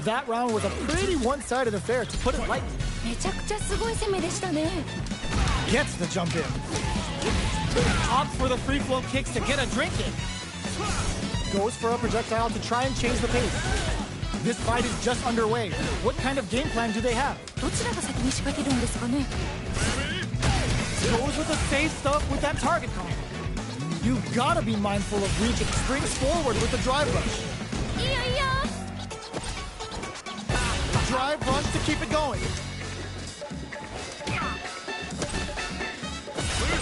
That round was a pretty one-sided affair, to put it lightly. めちゃくちゃすごい攻めでしたね。 Gets the jump in. Opts for the free flow kicks to get a drink in. Goes for a projectile to try and change the pace. This fight is just underway. What kind of game plan do they have? どちらが先に仕掛けるんですかね。 Goes with the safe stuff with that target combo. You gotta be mindful of reaching. Springs forward with the drive rush. いやいや。 Drive rush to keep it going.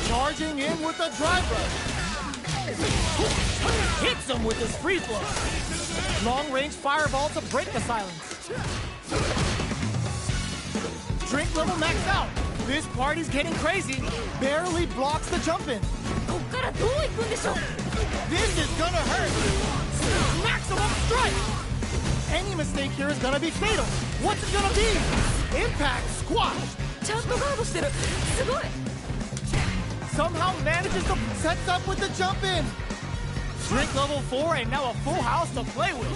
Charging in with the drive rush. Hits him with his free flow. Long range fireball to break the silence. Drink level maxed out. This party's getting crazy. Barely blocks the jump in. こっからどう行くんでしょう。 This is gonna hurt. Maximum strike. Any mistake here is gonna be fatal. What's it gonna be? Impact squash. ちゃんとガードしてる。すごい。 Somehow manages to set up with the jump in. Drink level 4 and now a full house to play with.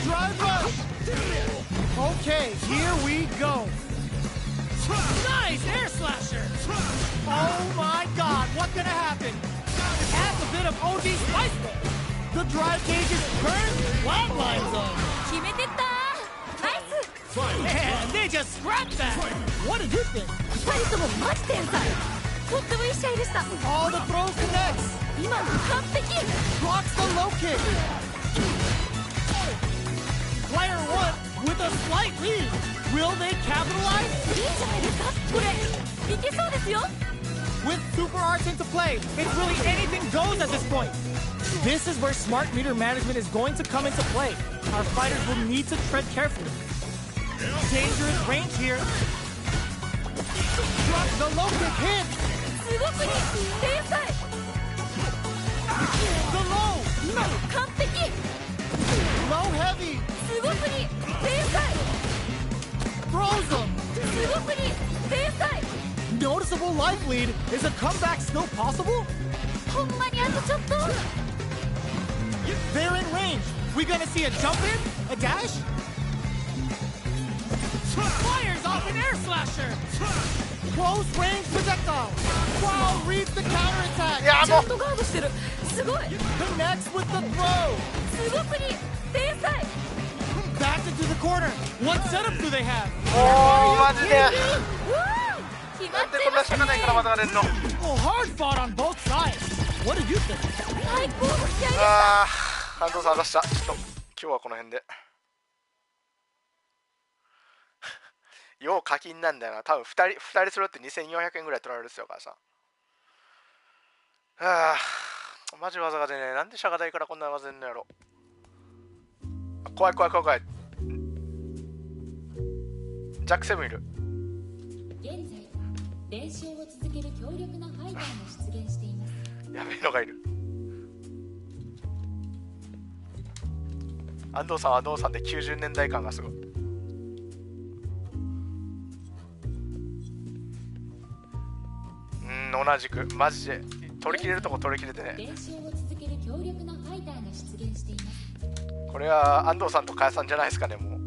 Drive rush. Okay, here we go. Nice air slasher. Oh my god, what's gonna happen? Adds a bit of OD spice there. The drive gauge is turned flatline zone. 決めてったー。ナイス。 Man, they just scrapped that. What did you think? 二人ともマジ天才。とってもいい試合でした。 All the throws connects. 今の完璧。 Blocks the low kick. Player 1 with a slight lead. Will they capitalize? いいんじゃないですか。これいけそうですよ。 With super arts into play, it's really anything goes at this point. This is where smart meter management is going to come into play. Our fighters will need to tread carefully. Dangerous range here. Drop the low kick hit. すごくいい。天才。 The low. 今の完璧。 Low heavy. すごくいい。天才。 Throws them. すごくいい。天才。 Noticeable life lead. Is a comeback still possible? ほんまにあとちょっと。 They're in range. We gonna see a jump in? A dash? Fires off an air slasher. Close range projectile. Wow, reads the counterattack. いやもうちゃんとガードしてる。すごい。 Connects with the throw. すごくいい。天才。 Back into the corner. What setup do they have? もうマジでうわー。決まなんでこんってましたなしかないからまたがれんの。 Oh, hard fought on both sides. What did you think? 最高の試合でした。ああ安藤さん出した。ちょっと今日はこの辺でよう課金なんだよな。多分2人揃って2400円ぐらい取られるっすよ、母さん。はあマジ技が出ねえ。なんで釈迦台からこんな技出んのやろ。怖い怖い怖い怖い。ジャックセブンいる。現在練習を続ける強力なファイターも出現しています。やべえのがいる。安藤さんは安藤さんで90年代感がすごい。同じくマジで取り切れるとこ取り切れてね。練習を続ける強力なファイターが出現しています。これは安藤さんと加谷さんじゃないですかね。もう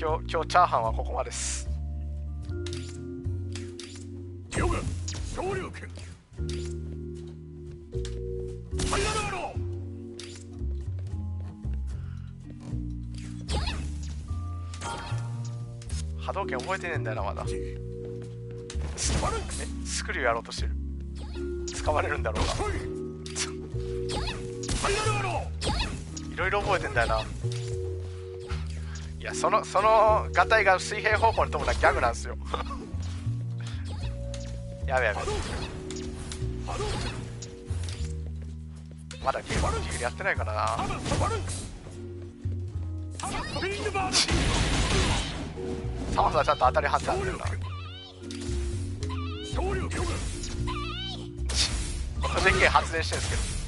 今日チャーハンはここまでです。ヨガ昇竜拳ファイナルアロ波動拳覚えてねえんだよなまだ。スクリューやろうとしてる。捕まれるんだろうが。ファイナルアロいろいろ覚えてんだよな。いやそのガタイが水平方向に飛ぶのはギャグなんですよ。やべやべ。まだゲームやってないからな。ハバサバルンクスビンドバードサマさんちゃんと当たり判断してるな。総力強化この電源発電してるんです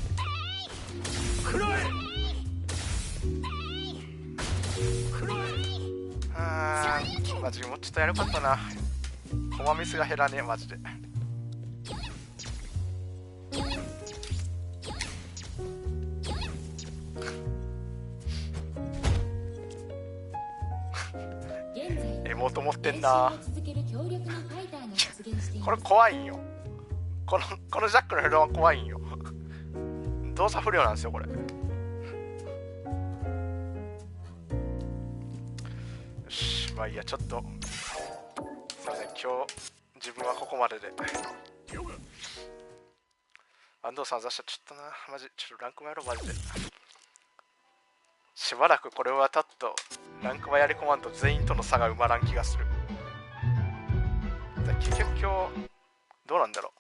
くらえけど、マジもうちょっとやるかったな。コマミスが減らねえマジで。エモート持ってんな。これ怖いんよ。このジャックのヘロは怖いんよ。動作不良なんですよこれ。よし、まあいいや、ちょっとすいません、今日自分はここまでで。安藤さん、雑誌ちょっとな、マジちょっとランクもやろうマジで。しばらくこれはちょっとランクはやり込まんと全員との差が埋まらん気がする。だ結局今日どうなんだろう。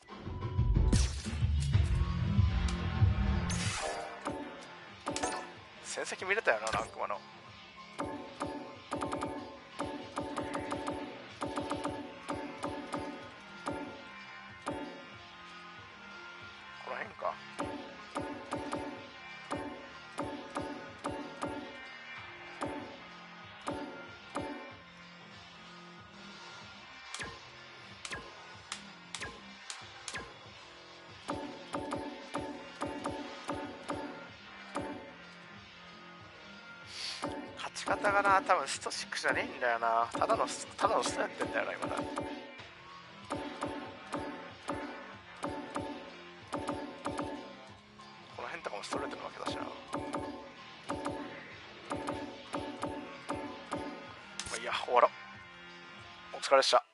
戦績見れたよな、ランクマの。この辺か。勝ち方がな、多分スト6じゃねえんだよな。ただのストやってんだよな今だ。この辺とかもストレートなわけだしな。まあいいや、終わろう。お疲れでした。